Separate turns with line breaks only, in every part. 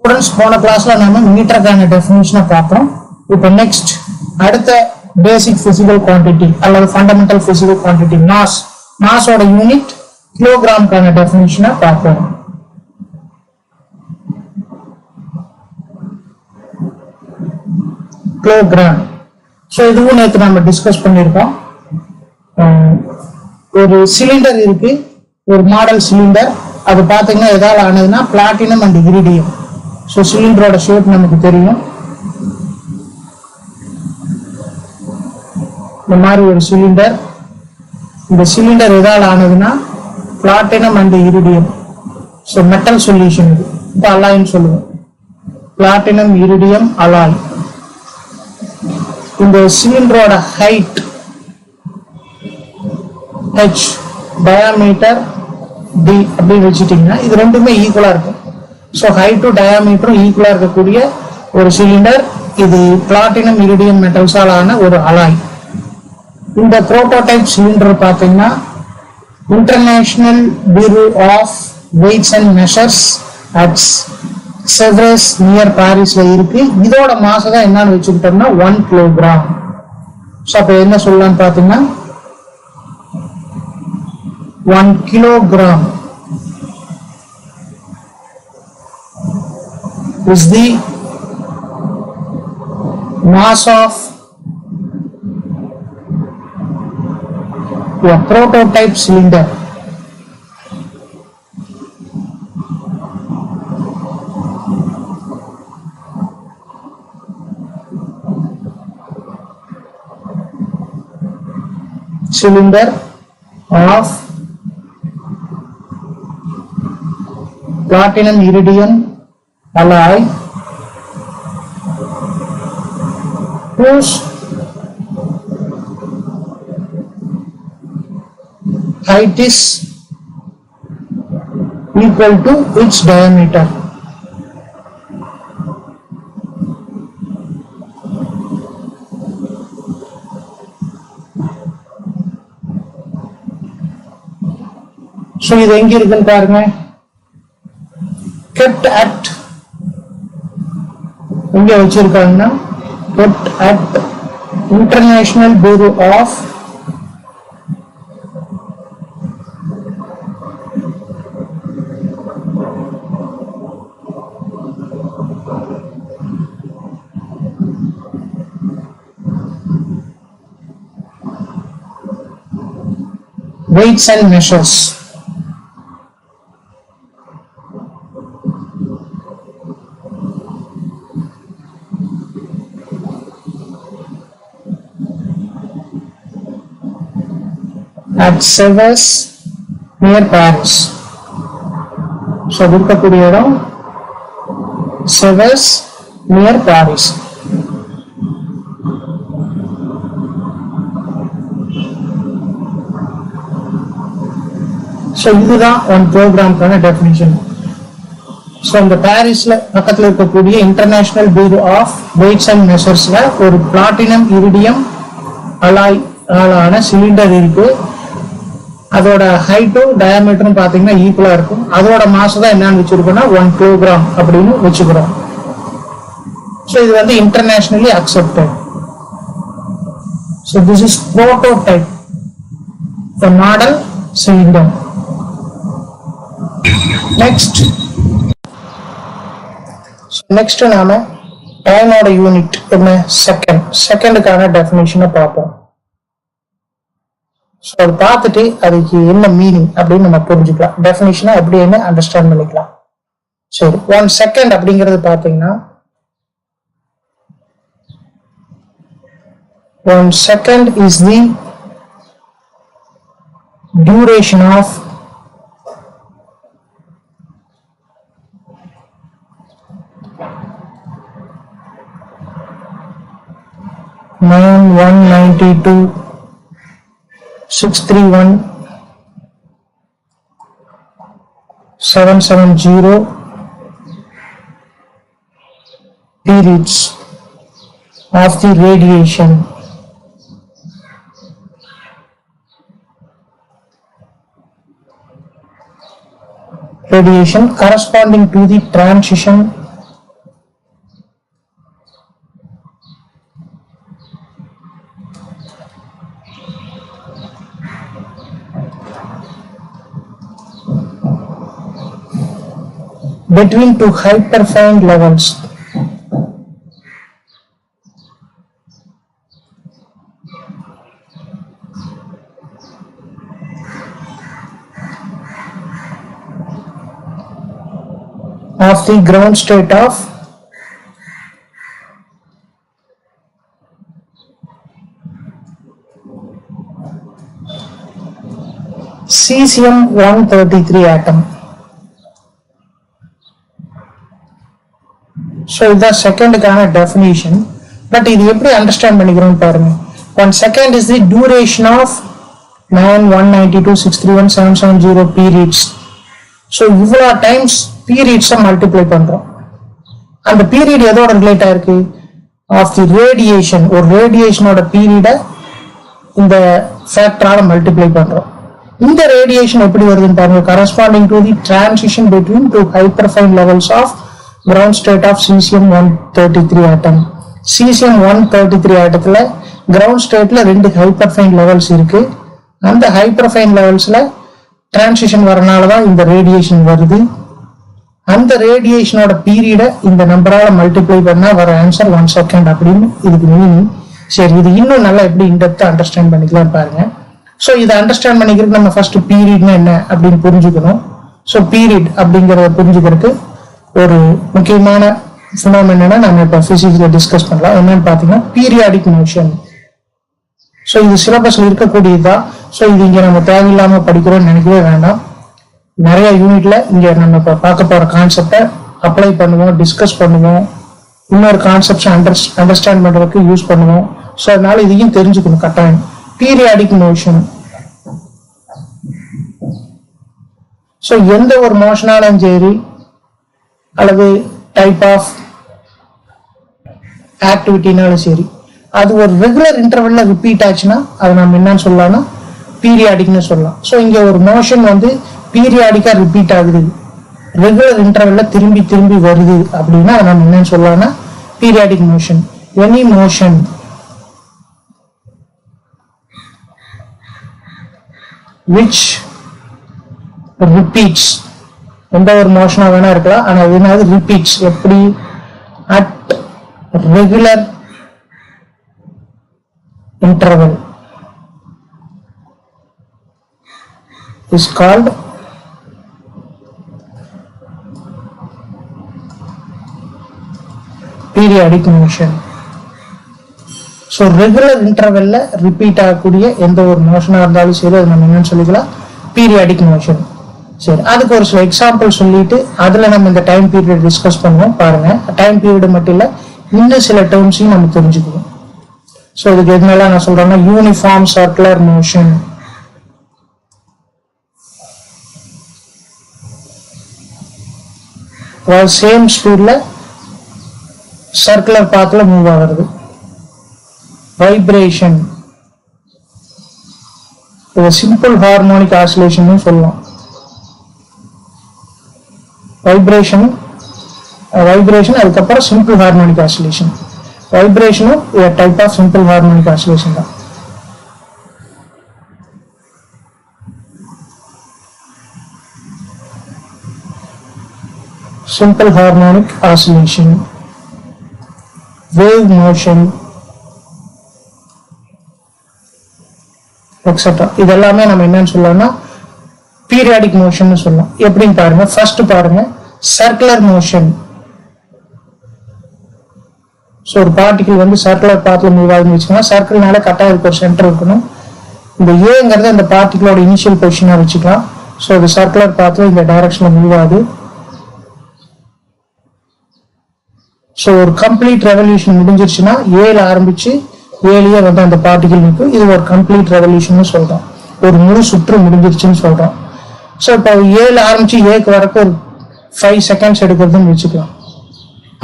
Students போன கிளாஸ்ல நம்ம மீட்டருக்கான டெஃபினிஷனை பார்த்தோம். இப்போ நெக்ஸ்ட் அடுத்த பேசிக் பிசிக்கல் குவான்டிட்டி அல்லது ஃபண்டமெண்டல் பிசிக்கல் குவான்டிட்டி மாஸோட யூனிட் கிலோகிராம்கான டெஃபினிஷனை பார்ப்போம். கிலோகிராம். ஸோ இதுவும் நேற்று நம்ம டிஸ்கஸ் பண்ணியிருக்கோம். ஒரு சிலிண்டர் இருக்கு, ஒரு மாடல் சிலிண்டர். அது பார்த்தீங்கன்னா எதாவது ஆனதுன்னா பிளாட்டினம் அண்ட் இரிடியம். ஸோ சிலிண்டரோட ஷேப் நமக்கு தெரியும். இந்த மாதிரி ஒரு சிலிண்டர். இந்த சிலிண்டர் எதாவது ஆனதுன்னா platinum and iridium. So metal solution இது. இப்போ அலாய்ன்னு சொல்லுவோம். Platinum iridium alloy. இந்த சிலிண்டரோட ஹைட் h, டயாமீட்டர் d அப்படின்னு வச்சுட்டீங்கன்னா இது ரெண்டுமே ஈக்குவலா இருக்கும். ஸோ ஹைட்டும் டயாமீட்டரும் ஈக்குவலா இருக்கக்கூடிய ஒரு சிலிண்டர். இது பிளாட்டினம் இரிடியம் மெட்டல்ஸால் ஆன ஒரு அலாய். இந்த புரோட்டோடைப் சிலிண்டர் பார்த்தீங்கன்னா international bureau of weights and measures at Sevres near பாரிஸ்ல இருக்கு. இதோட மாசம் தான் என்னன்னு வச்சுக்கிட்டோம்னா 1 கிலோகிராம். ஸோ அப்ப என்ன சொல்லலாம்னு பார்த்தீங்கன்னா 1 kilogram is the mass of a prototype cylinder. Cylinder of platinum iridium alloy whose height is equal to its diameter. So இது எங்க இருக்குன்னு பாருங்க. kept at எங்க வச்சிருக்காங்கன்னா kept at International Bureau of Weights and Measures. At Sevres near Paris. So இருக்கக்கூடிய இடம் Sevres near Paris. So இதுதான் one ப்ரோக்ராம்க்கான definition. So இந்த பாரிஸ்ல பக்கத்தில் இருக்கக்கூடிய international bureau of weights and மெஷர்ஸ்ல ஒரு பிளாட்டினம் இரிடியம் அலாய் ஆன சிலிண்டர் இருக்கு. அதோட ஹைட்டும் டயாமீட்டரும் பார்த்தீங்கன்னா ஈக்குவலா இருக்கும். அதோட மாசம் தான் என்னன்னு வச்சிருக்கோம்னா 1 கிலோகிராம் அப்படின்னு வச்சுக்கிறோம். ஸோ இது வந்து internationally accepted. So this is prototype, the model cylinder. Next நாம டைமோட யூனிட் என்ன, செகண்டுக்கான டெஃபினிஷனை பார்ப்போம். ஸோ அதை பார்த்துட்டு அதுக்கு என்ன மீனிங் அப்படின்னு நம்ம புரிஞ்சுக்கலாம். டெஃபினிஷனை எப்படின்னு அண்டர்ஸ்டாண்ட் பண்ணிக்கலாம். சரி, 1 செகண்ட் அப்படிங்கிறது பார்த்தீங்கன்னா 1 second is the duration of nine one 92 631 770 periods of the radiation. Radiation corresponding to the transition between two hyperfine levels. Of the ground state of cesium-133 atom. So the second definition, but இது எப்படி understand பண்ணிக்கிறோம் பாருங்க. 1 second is the duration of 9,192,631,770 periods. So இவ்வளவு times பீரியட்ஸை multiply பண்றோம். அந்த period எதோட relate ஆயிருக்கு? Of the radiation. ஒரு ரேடியேஷனோட பீரியடை இந்த ஃபேக்டரால மல்டிப்ளை பண்றோம். இந்த ரேடியேஷன் எப்படி வருதுன்னு பாருங்க. Corresponding to the transition between two hyperfine levels of ground state of cesium-133 atom. cesium-133 ஆட்டத்துல கிரவுண்ட் ஸ்டேட்ல 2 ஹைப்பர்ஃபைன் லெவல்ஸ் இருக்கு. அந்த ஹைப்பர்ஃபைன் லெவல்ஸ்ல டிரான்சிஷன் வரனாலதான் இந்த ரேடியேஷன் வருது. அந்த ரேடியேஷனோட பீரியட இந்த நம்பரால மல்டிப்ளை பண்ணா வர ஆன்சர் 1 செகண்ட் அப்படின்னு இதுக்கு மீனிங். சரி, இது இன்னும் நல்லா எப்படி இன்டெப்தா அண்டர்ஸ்டாண்ட் பண்ணிக்கலாம் பாருங்க. ஸோ இதை அண்டர்ஸ்டாண்ட் பண்ணிக்கிறதுக்கு நம்ம ஃபர்ஸ்ட் பீரியட்னா என்ன அப்படின்னு புரிஞ்சுக்கணும். ஸோ பீரியட் அப்படிங்கிறத புரிஞ்சுக்கிறதுக்கு ஒரு முக்கியமான ஃபினாமினா நம்ம இப்போ பிசிக்ஸ்ல டிஸ்கஸ் பண்ணலாம். என்னன்னு பார்த்தீங்கன்னா பீரியாடிக் மோஷன். ஸோ இது சிலபஸ்ல இருக்கக்கூடியதுதான். ஸோ இது இங்க நம்ம தேவையில்லாம படிக்கிறோம்னு நினைக்கவே வேண்டாம். நிறைய யூனிட்ல இங்க நம்ம இப்போ பார்க்க போற கான்செப்டை அப்ளை பண்ணுவோம், டிஸ்கஸ் பண்ணுவோம், இன்னொரு கான்செப்ட்ஸ் அண்டர்ஸ்டாண்ட் பண்றதுக்கு யூஸ் பண்ணுவோம். ஸோ அதனால இதையும் தெரிஞ்சுக்கணும் கட்டாயம். Periodic motion. ஸோ எந்த ஒரு மோஷனாலும் சரி அல்லது டைப் ஆஃப் ஆக்டிவிட்டினாலும் சரி, அது ஒரு ரெகுலர் இன்டர்வெல்ல ரிப்பீட் ஆச்சுன்னா அது நம்ம என்னன்னு சொல்லலாம்னா பீரியாடிக்னு சொல்லலாம். ஸோ இங்க ஒரு மோஷன் வந்து பீரியாடிக்கா ரிப்பீட் ஆகுது, ரெகுலர் இன்டர்வெல்ல திரும்பி திரும்பி வருது அப்படின்னா அதை நம்ம என்னன்னு சொல்லலாம்னா periodic motion. Any motion which repeats, எந்த ஒரு மோஷனா வேணா இருக்கலாம், ஆனா அது ரிப்பீட்ஸ். எப்படி? at regular interval is called periodic motion. So regular இன்டர்வெல்ல ரிப்பீட் ஆகக்கூடிய எந்த ஒரு மோஷனா இருந்தாலும் சரி அது நம்ம என்னன்னு சொல்லிக்கலாம் பீரியாடிக் மோஷன். சரி, அதுக்கு ஒரு சில எக்ஸாம்பிள் சொல்லிட்டு அதுல நம்ம இந்த டைம் பீரியட் டிஸ்கஸ் பண்ணுவோம். பாருங்க, டைம் பீரியட் மட்டும் இல்ல இன்னும் சில டேர்ம்ஸையும் நம்ம தெரிஞ்சுக்குவோம். ஸோ இதுக்கு எதுனால நான் சொல்றேன்னா யூனிஃபார்ம் சர்க்குலர் மோஷன். சேம் ஸ்பீட்ல சர்க்குலர் பாத்ல மூவ் ஆகுறது. வைப்ரேஷன், இது சிம்பிள் ஹார்மோனிக் ஆசிலேஷன் சொல்லலாம். வைப்ரேஷன் அதுக்கப்புறம் சிம்பிள் ஹார்மோனிக் ஆசிலேஷன். வைப்ரேஷனும் type of simple harmonic oscillation தான். simple harmonic oscillation, wave motion, etc. இதெல்லாமே நம்ம என்னன்னு சொல்லலாம்னா பீரியாடிக் மோஷன் சொல்லலாம். எப்படின்னு பாருங்க. ஃபர்ஸ்ட் பாருங்க சர்க்குலர் மோஷன். ஸோ ஒரு பார்ட்டிகிள் வந்து சர்க்குலர் பாத்ல மூவ் ஆகுதுன்னு வச்சுக்கலாம். சர்க்கிள்னால கட்டாயம் இருக்க ஒரு சென்டர் இருக்கணும். இந்த ஏங்கிறது அந்த பார்ட்டிகிளோட இனிஷியல் பொசிஷனா வச்சுக்கலாம். ஸோ அது சர்க்குலர் பாத்ல இந்த டைரக்ஷன்ல மூவ் ஆகுது. ஸோ ஒரு கம்ப்ளீட் ரெவல்யூஷன் முடிஞ்சிருச்சுன்னா ஏல ஆரம்பிச்சு ஏழையே வந்து அந்த பார்ட்டிகிள் நிற்கும். இது ஒரு கம்ப்ளீட் ரெவல்யூஷன் சொல்றோம். ஒரு முழு சுற்று முடிஞ்சிருச்சுன்னு சொல்றோம். ஸோ இப்போ ஏல ஆரம்பிச்சு ஏக்கு வரக்கு ஒரு 5 செகண்ட்ஸ் எடுக்கிறதுன்னு வச்சுக்கலாம்.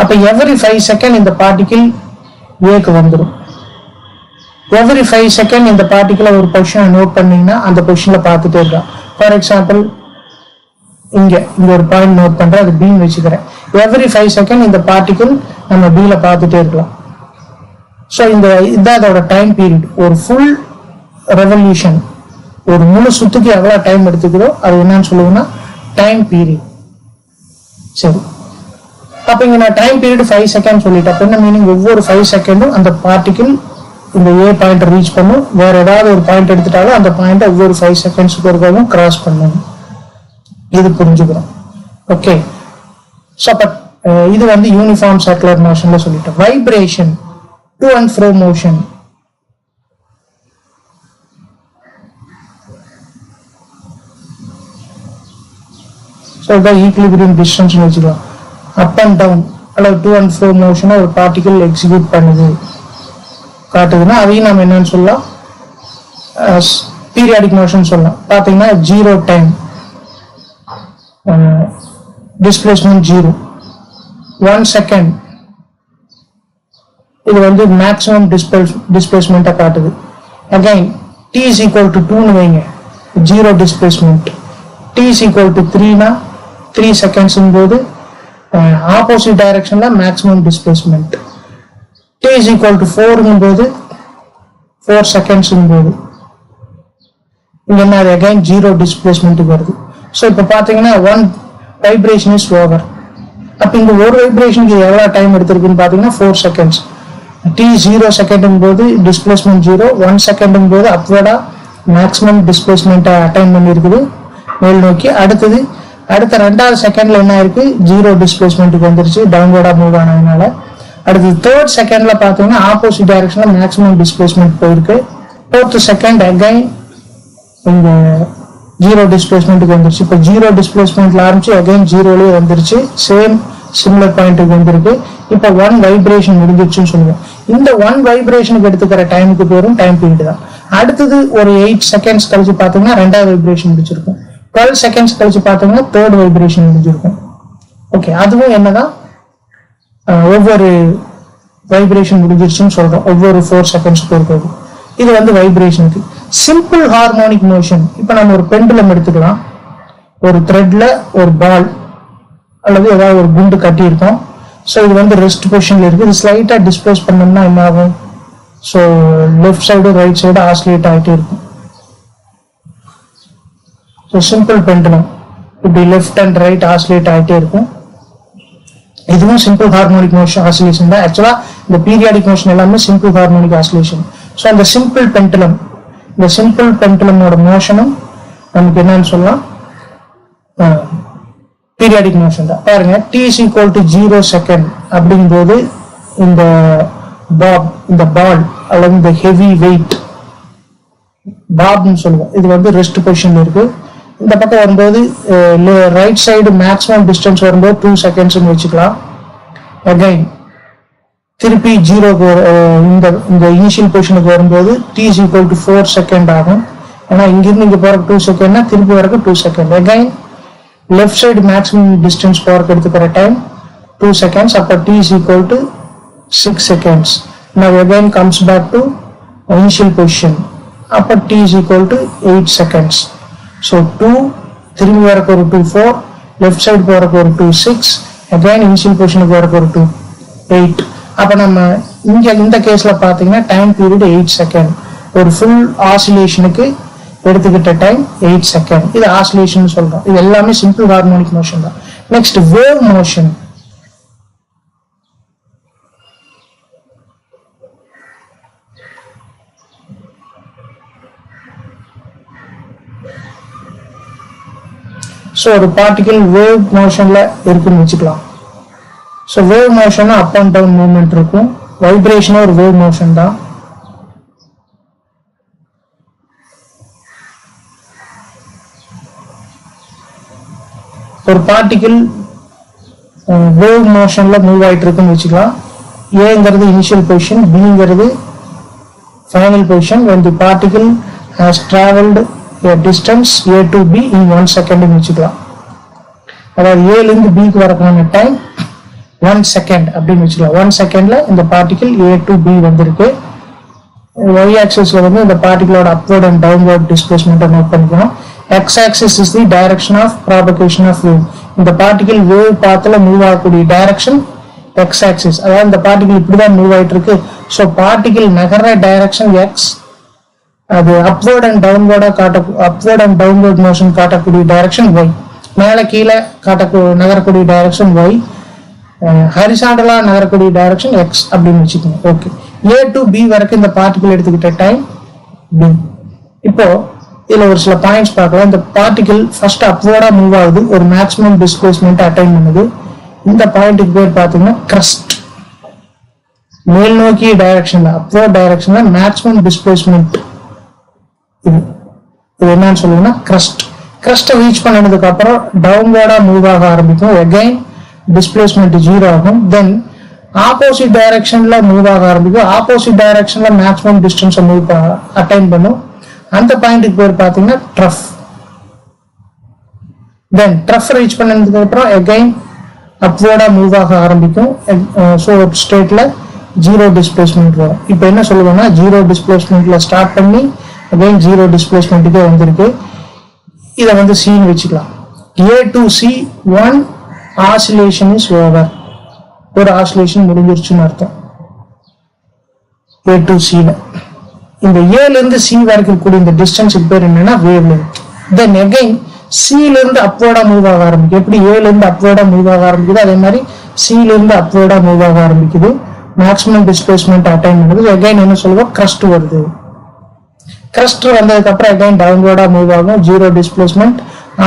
அப்ப எவ்ரி 5 செகண்ட் இந்த பார்ட்டிகிள் ஏக்கு வந்துடும். எவ்ரி 5 செகண்ட் இந்த பார்ட்டிகிளை ஒரு பொசிஷனை நோட் பண்ணீங்கன்னா அந்த பொசிஷன்ல பார்த்துட்டே இருக்கலாம். ஃபார் எக்ஸாம்பிள் இங்க ஒரு பாயிண்ட் நோட் பண்றேன், அது பீம் வச்சுக்கிறேன். எவ்ரி 5 செகண்ட் இந்த பார்ட்டிகிள் நம்ம பீல பார்த்துட்டே இருக்கலாம். ஸோ இதான் அதோட டைம் பீரியட். ஒரு ஃபுல் ரெவல்யூஷன், ஒரு முழு சுத்துக்கு எவ்வளவு டைம் எடுத்துக்கிறோம் அது என்னன்னு சொல்லுவோம்னா டைம் பீரியட். சரி, அப்ப இங்க நான் டைம் பீரியட் 5 செகண்ட் சொல்லிட்டேன். அப்ப என்ன மீனிங், ஒவ்வொரு 5 செகண்டும் அந்த பார்ட்டிகிள் இந்த ஏ பாயிண்ட் ரீச் பண்ணும். வேற ஏதாவது ஒரு பாயிண்ட் எடுத்துட்டாலும் அந்த பாயிண்ட் ஒவ்வொரு 5 செகண்ட்ஸ்க்கு ஒருக்காவும் கிராஸ் பண்ணும். இது புரிஞ்சுக்கிறோம். ஓகே, ஸோ அப்ப இது வந்து யூனிஃபார்ம் சர்க்குலர் மோஷன்ல சொல்லிட்டோம். வைப்ரேஷன், டு அண்ட் ஃப்ரோ மோஷன். ஸோ இதான் ஈக்லிபிரியம் டிஸ்டன்ஸ் வச்சுக்கலாம். அப் அண்ட் டவுன் அல்லது டு அண்ட் ஃப்ரோ மோஷனை ஒரு பார்ட்டிகிள் எக்ஸிக்யூட் பண்ணுது காட்டுதுன்னா அதையும் நம்ம என்னன்னு சொல்லலாம், பீரியாடிக் மோஷன் சொல்லலாம். பார்த்தீங்கன்னா 0 டைம் டிஸ்பிளேஸ்மெண்ட் 0, 1 செகண்ட் இது வந்து மேக்ஸிமம் டிஸ்பிளேஸ்மெண்ட்டை காட்டுது. Again t is equal to 2 வைங்க, 0 displacement. t is equal to 3னா 3 seconds போது ஆப்போசிட் டைரக்ஷன்ல maximum displacement. t is equal to 4 போது 4 செகண்ட்ஸ் போது இங்க என்ன, அகைன் 0 டிஸ்பிளேஸ்மெண்ட் வருது. ஸோ இப்போ பார்த்தீங்கன்னா 1 வைப்ரேஷன் இஸ் ஓவர். அப்போ இங்க ஒரு வைப்ரேஷனுக்கு எவ்வளோ டைம் எடுத்திருக்குன்னு பார்த்தீங்கன்னா 4 செகண்ட்ஸ். t 0 செகண்ட் போது டிஸ்பிளேஸ்மெண்ட் 0, 1 செகண்ட் போது அப்வர்டா மேக்ஸிமம் டிஸ்பிளேஸ்மெண்ட்டை அட்டைன் பண்ணியிருக்குது மேல் நோக்கி. அடுத்த 2வது செகண்ட்ல என்ன இருக்கு, 0 டிஸ்பிளேஸ்மெண்ட்டுக்கு வந்துருச்சு டவுன்வர்டா மூவ் ஆனதுனால. அடுத்து 3rd செகண்ட்ல பாத்தீங்கன்னா ஆப்போசிட் டைரக்ஷன்ல மேக்ஸிமம் டிஸ்பிளேஸ்மெண்ட் போயிருக்கு. 4th செகண்ட் அகைன் இந்த 0 டிஸ்பிளேஸ்மெண்ட்டுக்கு வந்துருச்சு. இப்போ 0 டிஸ்பிளேஸ்மெண்ட்ல ஆரம்பிச்சு அகைன் 0லயே வந்துருச்சு, சேம் சிமிலர் பாயிண்ட்டுக்கு வந்திருக்கு. இப்போ 1 வைப்ரேஷன் முடிஞ்சிருச்சுன்னு சொல்லுவோம். இந்த 1 வைப்ரேஷனுக்கு எடுத்துக்கிற டைமுக்கு பேரும் டைம் பீரியட் தான். அடுத்தது ஒரு 8 செகண்ட்ஸ் கழிச்சு பார்த்தீங்கன்னா 2வது வைப்ரேஷன் முடிச்சிருக்கும். 12 செகண்ட்ஸ் கழிச்சு பார்த்தீங்கன்னா 3rd வைப்ரேஷன் முடிஞ்சிருக்கும். ஓகே, அதுவும் என்னதான் ஒவ்வொரு வைப்ரேஷன் முடிஞ்சிருச்சுன்னு சொல்றோம், ஒவ்வொரு 4 செகண்ட்ஸ்க்கு இருக்கிறது. இது வந்து வைப்ரேஷனுக்கு. சிம்பிள் ஹார்மோனிக் மோஷன், இப்போ நம்ம ஒரு பெண்டுலம் எடுத்துக்கலாம். ஒரு த்ரெட்ல ஒரு பால் அல்லது ஏதாவது ஒரு குண்டு கட்டி இருக்கோம். ஸோ இது வந்து ரெஸ்ட் பொசிஷன்ல இருக்கு. இது ஸ்லைட்டா டிஸ்பிளேஸ் பண்ணோம்னா என்ன ஆகும், so left side right side oscillate ஆகிட்டே இருக்கும். ஸோ சிம்பிள் பெண்டுலம் இப்படி லெஃப்ட் அண்ட் ரைட் ஆசிலேட் ஆகிட்டே இருக்கும். இதுவும் சிம்பிள் ஹார்மோனிக் மோஷன் ஆசிலேஷன் தான். ஆக்சுவலா இந்த பீரியாடிக் மோஷன் எல்லாமே சிம்பிள் ஹார்மோனிக் ஆசிலேஷன். ஸோ அந்த சிம்பிள் பெண்டுலம், இந்த சிம்பிள் பெண்டுலமோட மோஷனும் நமக்கு என்னன்னு சொல்லலாம், பீரியாடிக் மோஷன் தான். பாருங்க, t is equal to 0 second அப்படிங்கும்போது இந்த பால் அல்லது இந்த ஹெவி வெயிட் பாப்னு சொல்லுவோம், இது வந்து ரெஸ்ட் பொசிஷன்ல இருக்கு. இந்த பக்கம் வரும்போது ரைட் சைடு மேக்ஸிமம் டிஸ்டன்ஸ் வரும்போது 2 செகண்ட்ஸ் வச்சுக்கலாம். அகைன் திருப்பி 0க்கு இந்த இனிஷியல் பொசிஷனுக்கு வரும்போது t is equal to 4 second ஆகும். ஏன்னா இங்கிருந்து இங்க போறதுக்கு 2 செகண்ட்னா திருப்பி வரக்கு 2 second. Again left side maximum distance போறதுக்கு எடுத்துக்கிற டைம் 2 செகண்ட்ஸ். அப்போ t is equal to 6 seconds. Now again comes back to initial position. அப்போ t is equal to 8 seconds. So 2 திரும்பி வரக்கு ஒரு 2 4, லெஃப்ட் சைடு போறக்கு ஒரு 2 6, அகைன் இனிஷியல் பொசிஷனுக்கு வரக்கு ஒரு 2 8. அப்போ நம்ம இங்க இந்த கேஸ்ல பாத்தீங்கன்னா டைம் பீரியட் 8 செகண்ட். ஒரு ஃபுல் ஆசிலேஷனுக்கு எடுத்துக்கிட்ட டைம் 8 செகண்ட். இது ஆசிலேஷன் சொல்றோம். இது எல்லாமே சிம்பிள் ஹார்மோனிக் மோஷன் தான். Next wave motion. ஸோ ஒரு பார்ட்டிகல் வேவ் மோஷன்ல இருக்குன்னு வச்சுக்கலாம். So wave motion up and down movement இருக்கும். வைப்ரேஷனும் ஒரு வேவ் மோஷன் தான். ஒரு பார்ட்டிகிள் வேவ் மோஷன்ல மூவ் ஆயிட்டு இருக்குன்னு வச்சுக்கலாம். ஏங்கிறது இனிஷியல் பொசிஷன், பிங்கிறது final position. when the particle has traveled a distance a to b in 1 second வச்சுக்கலாம். அதாவது ஏல இருந்து பிக்கு வரக்கான டைம் 1 செகண்ட் அப்படின்னு வச்சுக்கலாம். 1 செகண்ட்ல இந்த பார்ட்டிகிள் a to b வந்திருக்கு. y ஆக்சிஸ்ல வந்து இந்த பார்ட்டிகிளோட அப்வர்ட் அண்ட் டவுன்வர்ட் டிஸ்பிளேஸ்மெண்ட்டை நோட் பண்ணிக்கணும். x axis is the direction of propagation of wave. இந்த பார்ட்டிகிள் வேவ் பாத்துல மூவ் ஆகக்கூடிய டைரக்ஷன் x axis. அதாவது இந்த பார்ட்டிகிள் இப்படிதான் மூவ் ஆயிட்டு இருக்கு. ஸோ பார்ட்டிகிள் நகர்ற டைரக்ஷன் x, அது அப்வர்ட் அண்ட் டவுன்வர்ட் மோஷன் காட்டக்கூடிய டைரக்ஷன் y. மேலே கீழே நகரக்கூடிய டைரக்ஷன் ஒய், ஹரிசாண்டலா நகரக்கூடிய டைரக்ஷன் எக்ஸ் அப்படின்னு வச்சுக்கோங்க. ஓகே, ஏ டு பி வரைக்கும் இந்த பார்ட்டிகல் எடுத்துக்கிட்ட டைம் பி. இப்போ இதுல ஒரு சில பாயிண்ட்ஸ் பார்க்கலாம். இந்த பார்ட்டிகல் ஃபர்ஸ்ட் அப்வர்டா மூவ் ஆகுது, ஒரு மேக்ஸிமம் டிஸ்பிளேஸ்மெண்ட் அட்டைன் பண்ணுது. இந்த பாயிண்ட்டுக்கு பேர் பார்த்தீங்கன்னா கிரஸ்ட். மேல் நோக்கிய டைரக்ஷன்ல அப்வர்ட் டைரக்ஷன்ல மேக்ஸிமம் டிஸ்பிளேஸ்மெண்ட் இது என்னன்னு சொல்லுங்கன்னா கிரஸ்ட். கிரஸ்ட்டை ரீச் பண்ணதுக்கு அப்புறம் டவுன்வர்டா மூவ் ஆக ஆரம்பிக்கும். அகைன் டிஸ்பிளேஸ்மெண்ட் 0 ஆகும். தென் ஆப்போசிட் டைரக்ஷன்ல மூவ் ஆக ஆரம்பிக்கும். ஆப்போசிட் டைரக்ஷன்ல மேக்ஸிமம் டிஸ்டன்ஸ் மூவ் அட்டைன் பண்ணும். அந்த பாயிண்ட்டுக்கு பேர் பார்த்தீங்கன்னா ட்ரஃப். தென் ட்ரஃப் ரீச் பண்ணதுக்கு அப்புறம் அகைன் அப்வர்டா மூவ் ஆக ஆரம்பிக்கும். ஸோ ஸ்டேட்ல 0 டிஸ்பிளேஸ்மெண்ட் வரும். இப்போ என்ன சொல்லுவோம்னா 0 டிஸ்பிளேஸ்மெண்ட்ல ஸ்டார்ட் பண்ணி அகைன் 0 டிஸ்பிளேஸ்மெண்ட்டுக்கே வந்திருக்கு. இதை வந்து சின்னு வச்சுக்கலாம். ஏ to C 1 oscillation is over. ஒரு ஆசிலேஷன் முடிஞ்சிருச்சுன்னு அர்த்தம். ஏ டு சில இந்த ஏல இருந்து சி வரைக்கும் கூடிய இந்த டிஸ்டன்ஸுக்கு பேர் என்னன்னா வேவ் லென்த். தென் அகைன் சில இருந்து அப்வர்டா மூவ் ஆக ஆரம்பிக்கும். எப்படி ஏல இருந்து அப்வர்டா மூவ் ஆக ஆரம்பிக்குது, அதே மாதிரி சில இருந்து அப்வர்டா மூவ் ஆக ஆரம்பிக்குது. மேக்ஸிமம் டிஸ்பிளேஸ்மெண்ட் அட்டைன் பண்ணுது. அகைன் என்ன சொல்லுவோம், கிரஸ்ட் வருது. கிரஸ்ட் வந்ததுக்கு அப்புறம் அகைன் டவுன்வர்டா மூவ் ஆகும். 0 டிஸ்பிளேஸ்மெண்ட்.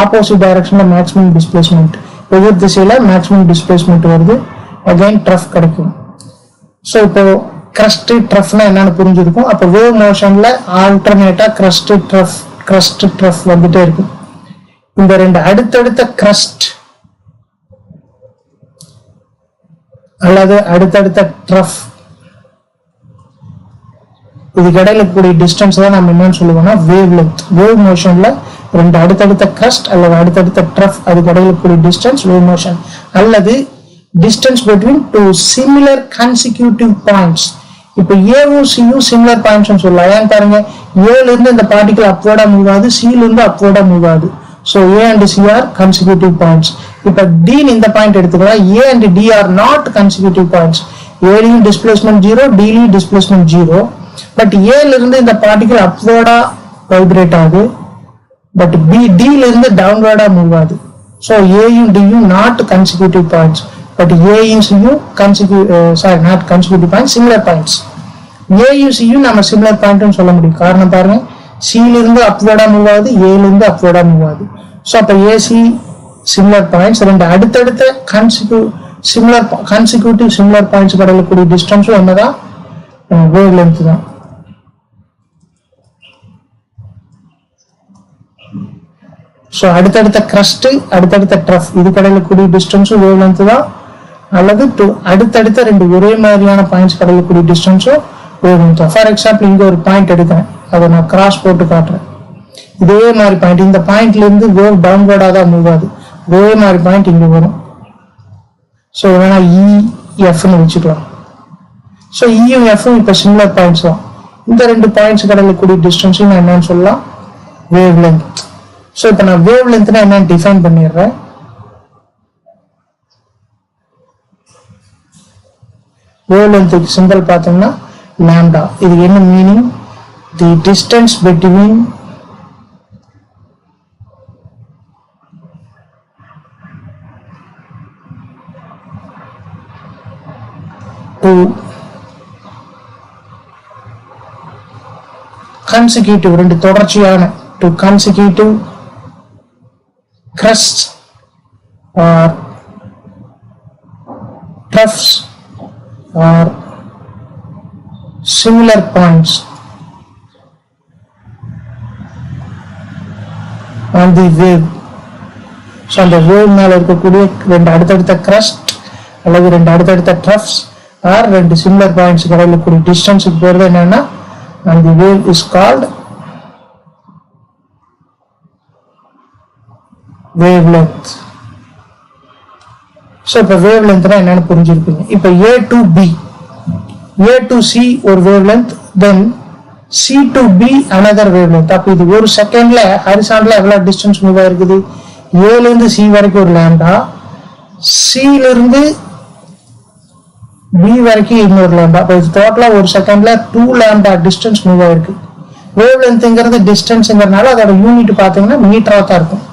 ஆப்போசிட் டைரக்ஷன்ல மேக்ஸிமம் டிஸ்பிளேஸ்மெண்ட், எதிர் திசையில மேக்ஸிமம் டிஸ்பிளேஸ்மெண்ட் வருது. அகைன் ட்ரஃப் கிடைக்கும். ஸோ இப்போ கிரஸ்ட் ட்ரஃப்னா என்னன்னு புரிஞ்சிருக்கும். அப்போ வேவ் மோஷன்ல ஆல்டர்னேட்டா கிரஸ்ட் ட்ரஃப் வந்துட்டே இருக்கும். இந்த ரெண்டு அடுத்தடுத்த கிரஸ்ட் அல்லது அடுத்தடுத்த ட்ரஃப் இதுக்கு இடையில கூடிய டிஸ்டன்ஸ் தான் நம்ம என்னன்னு சொல்லுவோம்னா வேவ் லென்த். வேவ் மோஷன்ல ரெண்டு அடுத்தடுத்த கிரஸ்ட் அல்லது அடுத்தடுத்த ட்ரஃப் அதுக்கு இடையில கூடிய டிஸ்டன்ஸ் வேவ் மோஷன், அல்லது distance between two similar consecutive points. இப்போ ஏவும் சியும் சிமிலர் பாயிண்ட்ஸ் சொல்லலாம். ஏன் பாருங்க, ஏல இருந்து இந்த பார்ட்டிகல் அப்வர்டா மூவ் ஆகுது, சில இருந்து அப்வர்டா மூவ் ஆகுது. So A and C are consecutive points. இப்போ டின்னு இந்த பாயிண்ட் எடுத்துக்கலாம். A and D are not consecutive points. ஏலையும் டிஸ்பிளேஸ்மெண்ட் 0, டிலையும் டிஸ்பிளேஸ்மெண்ட் 0. பட் ஏல இருந்து இந்த பார்ட்டிகல் அப்வர்டா வைப்ரேட் ஆகுது, பட் டில இருந்து டவுன்வர்டா மூவ் ஆகுது. ஸோ ஏயும் டியும் நாட் கன்சிக்யூட்டிவ் பாயிண்ட்ஸ், பட் ஏயும் சியும் not consecutive points, similar points. ஏயும் சியும் நம்ம சிமிலர் பாயிண்ட்னு சொல்ல முடியும். காரணம் பாருங்க, சில இருந்து அப்வர்டா மூவ் ஆகுது, ஏல இருந்து அப்வர்டா மூவ் ஆகுது. ஸோ அப்போ ஏசி சிமிலர் பாயிண்ட்ஸ், ரெண்டு அடுத்தடுத்த கன்சிக்யூட்டிவ் சிமிலர் பாயிண்ட்ஸ் கடலக்கூடிய டிஸ்டன்ஸும் என்னதான் வேவ் லென்த் தான். ஸோ அடுத்தடுத்த கிரஸ்ட் அடுத்தடுத்த ட்ரஃப் இது கடலக்கூடிய டிஸ்டன்ஸும் வேவ் லென்த் தான், அல்லது அடுத்தடுத்த ரெண்டு ஒரே மாதிரியான பாயிண்ட்ஸ் கடலக்கூடிய டிஸ்டன்ஸும் வேவ் லென்த் தான். ஃபார் எக்ஸாம்பிள் இங்க ஒரு பாயிண்ட் எடுக்கிறேன், அதை நான் கிராஸ் போட்டு காட்டுறேன். இதே மாதிரி பாயிண்ட், இந்த பாயிண்ட்ல இருந்து வேவ் டவுன்வர்டா தான் மூவ் ஆகுது. இதே மாதிரி பாயிண்ட் இங்க வரும். ஸோ வேணா இஎஃப்னு வச்சுக்கலாம். ஸோ இயும் எஃப்பும் இப்போ சிமிலர் பாயிண்ட்ஸ் தான். இந்த ரெண்டு பாயிண்ட்ஸ் கடலக்கூடிய டிஸ்டன்ஸையும் நான் என்னன்னு சொல்லலாம், வேவ் லென்த். ஸோ இப்போ நான் வேவ் லென்த்னா என்னன்னு டிஃபைன் பண்ணிடுறேன். வேவ் லென்த்துக்கு சிம்பிள் பார்த்தோம்னா லாம்டா. இது என்ன meaning, the distance between two consecutive, ரெண்டு தொடர்ச்சியான to consecutive crests or troughs or similar points on the wave. So அந்த wave மேல இருக்கக்கூடிய ரெண்டு அடுத்தடுத்த crest அல்லது ரெண்டு அடுத்தடுத்த troughs or ரெண்டு similar points கடவுளுக்கு கூடிய டிஸ்டன்ஸுக்கு பேர் என்னன்னா and the wave is called wavelength. So இப்போ வேவ் லென்த்னா என்னன்னு புரிஞ்சிருப்பீங்க. இப்போ A to B, A to C ஒரு wavelength, then C to B another wavelength. அப்போ இது ஒரு செகண்ட்ல ஹரிசாண்டலா எவ்வளவு டிஸ்டன்ஸ் மூவ் ஆயிருக்குது, ஏல இருந்து சி வரைக்கும் ஒரு லேம்டா, சில இருந்து பி வரைக்கும் இன்னொரு லேம்டா. அப்போ இது டோட்டலா ஒரு செகண்ட்ல 2 லேம்டா டிஸ்டன்ஸ் மூவ் ஆயிருக்கு. வேவ் லென்த்ங்கிறது டிஸ்டன்ஸ்ங்கிறதுனால அதோட யூனிட் பார்த்தீங்கன்னா மீட்டரா தான் இருக்கும்.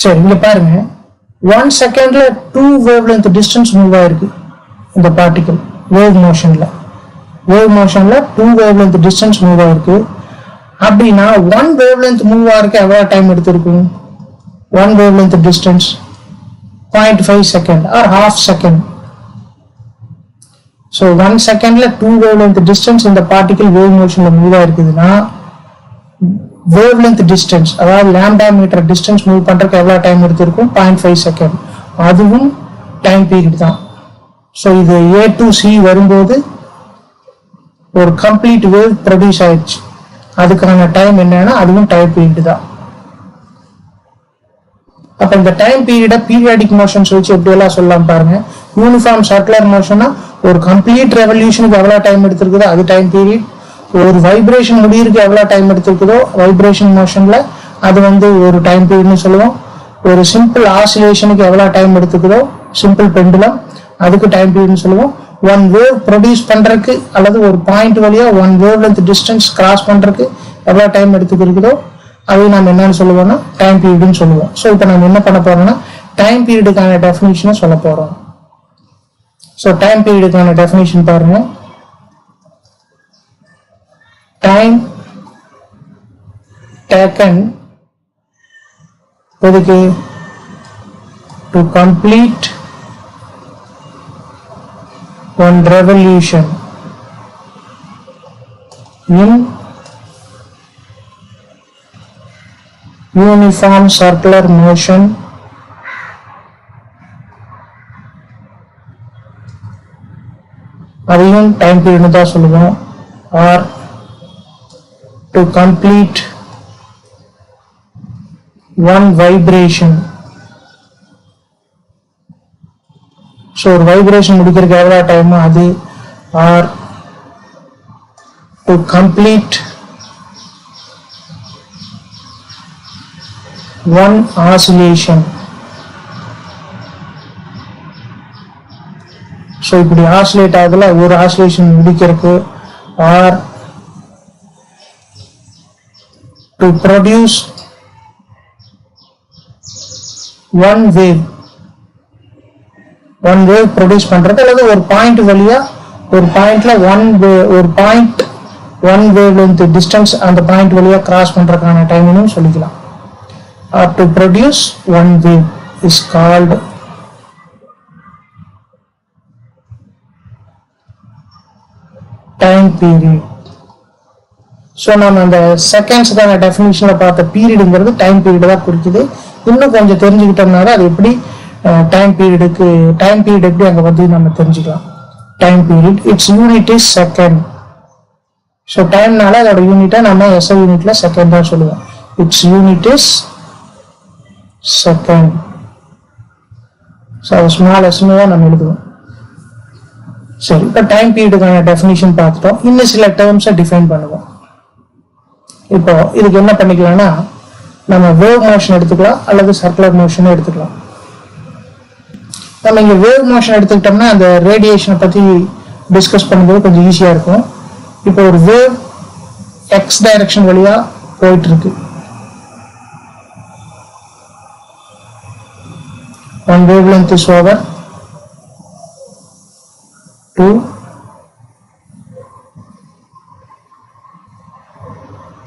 சரி, இங்க பாருங்க, 1 செகண்ட்ல 2 wavelength distance மூவ் ஆயிருக்கு இந்த பார்ட்டிகல் வேவ் மோஷன்ல. 2 wavelength distance மூவ் ஆயிருக்கு. அப்படின்னா 1 wavelength மூவ் ஆகிறதுக்கு எவ்வளவு டைம் எடுத்திருக்கும்? 1 wavelength distance 0.5 second or half second. So 1 secondல 2 wavelength distance இந்த பார்ட்டிகல் வேவ் மோஷன்ல மூவ் ஆயிருக்குதுன்னா wavelength distance, அதாவது lambda meter distance மூவ் பண்றதுக்கு எவ்வளவு டைம் எடுத்திருக்கும்? 0.5 செகண்ட். அதுவும் டைம் பீரியட் தான். ஸோ இது A to C வரும்போது ஒரு கம்ப்ளீட் வேவ் ப்ரொடியூஸ் ஆயிடுச்சு. அதுக்கான டைம் என்னன்னா அதுவும் டைம் பீரியட் தான். அப்ப இந்த டைம் பீரியட பீரியாடிக் மோஷன்ஸ் வச்சு எப்படி எல்லாம் சொல்லலாம் பாருங்க. யூனிஃபார்ம் சர்க்குலர் மோஷனா ஒரு கம்ப்ளீட் ரெவல்யூஷனுக்கு எவ்வளவு டைம் எடுத்திருக்குதோ அது டைம் பீரியட். ஒரு வைப்ரேஷன் முடியிருக்கு எவ்வளவு டைம் எடுத்திருக்குதோ வைப்ரேஷன் மோஷன்ல அது ஒரு டைம் பீரியட்னு சொல்லுவோம். ஒரு சிம்பிள் ஆசிலேஷனுக்கு எவ்வளவு டைம் எடுத்துக்குதோ சிம்பிள் பெண்டுலம் அதுக்கு டைம் பீரியட்னு சொல்லுவோம். 1 வேவ் ப்ரொடியூஸ் பண்றதுக்கு அல்லது ஒரு பாயிண்ட் வழியா 1 wavelength டிஸ்டன்ஸ் கிராஸ் பண்றதுக்கு எவ்வளவு டைம் எடுத்துக்கிறதோ அதை நம்ம என்னன்னு சொல்லுவோம்னா டைம் பீரியட்னு சொல்லுவோம். ஸோ இப்போ நம்ம என்ன பண்ண போறோம்னா டைம் பீரியடுக்கான டெஃபினிஷனை சொல்ல போறோம். ஸோ டைம் பீரியடுக்கான டெஃபினிஷன் பாருங்க. டைம் டேக்கன் எதுக்கு? To complete one revolution in uniform circular motion அதையும் டைம் பீரியட் தான் சொல்லுவோம். or to complete one vibration. So ஒரு வைப்ரேஷன் முடிக்கிறதுக்கு எவ்வளோ டைமோ அது. Or to complete 1 oscillation. So இப்படி ஆசிலேட் ஆகல ஒரு ஆசிலேஷன் முடிக்கிறதுக்கு. Or to produce 1 wave. 1 wave produce பண்றது அல்லது ஒரு பாயிண்ட் வழியா ஒரு பாயிண்ட்ல ஒரு பாயிண்ட் 1 wavelength டிஸ்டன்ஸ் அந்த பாயிண்ட் வழியா கிராஸ் பண்றதுக்கான டைம்னு சொல்லிக்கலாம். Or to produce 1 wave is called time period. So நம்ம அந்த செகண்ட்ஸ்க்கான டெஃபினிஷன்ல பார்த்த பீரியடுங்கிறது டைம் பீரியட் தான் குறிக்குது. இன்னும் கொஞ்சம் தெரிஞ்சுக்கிட்டோம்னா அது எப்படி டைம் பீரியட் எப்படி அங்க நம்ம தெரிஞ்சுக்கலாம். Time period its unit is second. So டைம்னால அதோட யூனிட்டை நம்ம எஸ்ஐ யூனிட்ல செகண்ட் தான் சொல்லுவோம். Its unit is second. So அது ஸ்மால் எஸ்ன்னு தான் நம்ம எழுதுவோம். சரி, இப்போ டைம் பீரியடுக்கான டெஃபினிஷன் பார்த்துட்டோம். இன்னும் சில டேர்ம்ஸை டிஃபைன் பண்ணுவோம். இப்போ இதுக்கு என்ன பண்ணிக்கலாம்னா நம்ம வேவ் மோஷன் எடுத்துக்கலாம் அல்லது சர்க்குலர் மோஷன் எடுத்துக்கலாம். நம்ம இங்க வேவ் மோஷன் எடுத்துக்கிட்டோம்னா அந்த ரேடியேஷனை பத்தி டிஸ்கஸ் பண்ணும்போது கொஞ்சம் ஈஸியா இருக்கும். இப்போ ஒரு வேவ் எக்ஸ் டைரக்ஷன் வழியா போயிட்டு இருக்கு. 1 wavelength is over 2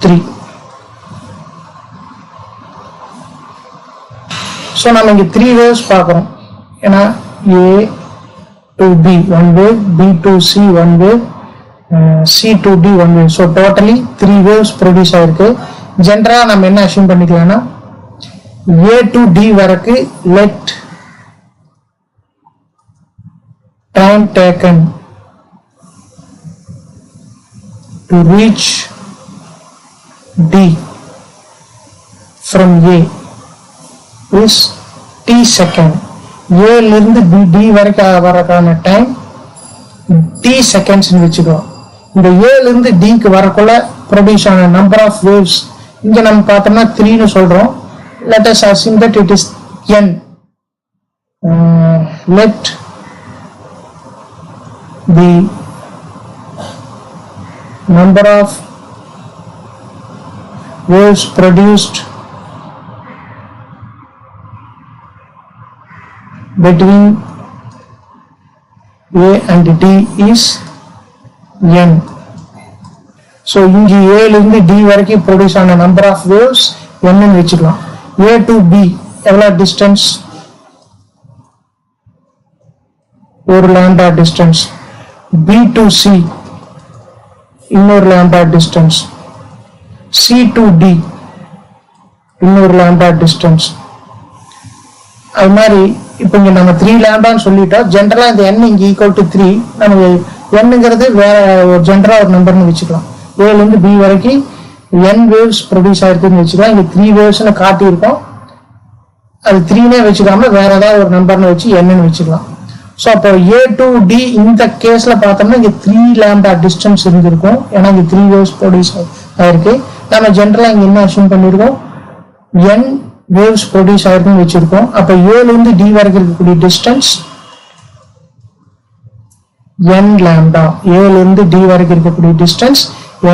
3. ஸோ நம்ம இங்க 3 waves பார்க்குறோம். ஏன்னா A to B 1 wave, B to C 1 wave, C to D 1 wave. So totally 3 waves produce ஆயிருக்கு. ஜென்ரலா நம்ம என்ன அஷ்யூம் பண்ணிக்கலாம்னா A to D வரைக்கும் let time taken to reach D from A is T second. A இருந்து D வரைக்கும் வரக்கான time T seconds வச்சுக்கோ. இந்த A இருந்து D க்கு வரக்குள்ள ப்ரொடியூஸ் ஆன நம்பர் ஆஃப் வேவ்ஸ் இங்க நம்ம பார்த்தோம்னா 3 சொல்றோம். Let us assume that it is n. Let the number of waves produced between A and D is n. So இங்க A இருந்து D வரைக்கும் produce ஆன number of waves n ன்னு வெச்சுக்கலாம். A to B எவ்வளவு distance? ஒரு lambda distance. B to C இன்னொரு lambda distance. C to D இன்னொரு lambda distance. அது மாதிரி இப்போ இங்க நம்ம 3 லாம்டான்னு சொல்லிட்டோம். ஜெனரலா இந்த n இங்க ஈக்குவல் டு 3 நம்ம nங்கிறது வேற ஒரு ஜெனரலா ஒரு நம்பர்னு வெச்சுக்கலாம். A ல இருந்து B வரைக்கும் n வேவ்ஸ் ப்ரொடியூஸ் ஆயிருக்குன்னு வெச்சுக்கலாம். இங்க 3 வேவ்ஸ்னு காட்டி இருக்கோம். அது 3 னே வெச்சுக்காம வேற ஏதாவது ஒரு நம்பர்னு வெச்சு n ன்னு வெச்சுக்கலாம். சோ அப்போ A to D இந்த கேஸ்ல பார்த்தோம்னா இங்க 3 லாம்டா டிஸ்டன்ஸ் இருந்திருக்கும். ஏன்னா இங்க 3 வேவ்ஸ் ப்ரொடியூஸ் ஆயிருக்கு. நம்ம ஜெனரலா இங்க என்ன அஸ்யூம் பண்ணிருக்கோம்? n waves produce ஆயிருக்குன்னு வெச்சிருக்கோம். அப்ப A ல இருந்து D வரைக்கும் இருக்கக்கூடிய டிஸ்டன்ஸ் n lambda. A ல இருந்து D வரைக்கும் இருக்கக்கூடிய டிஸ்டன்ஸ்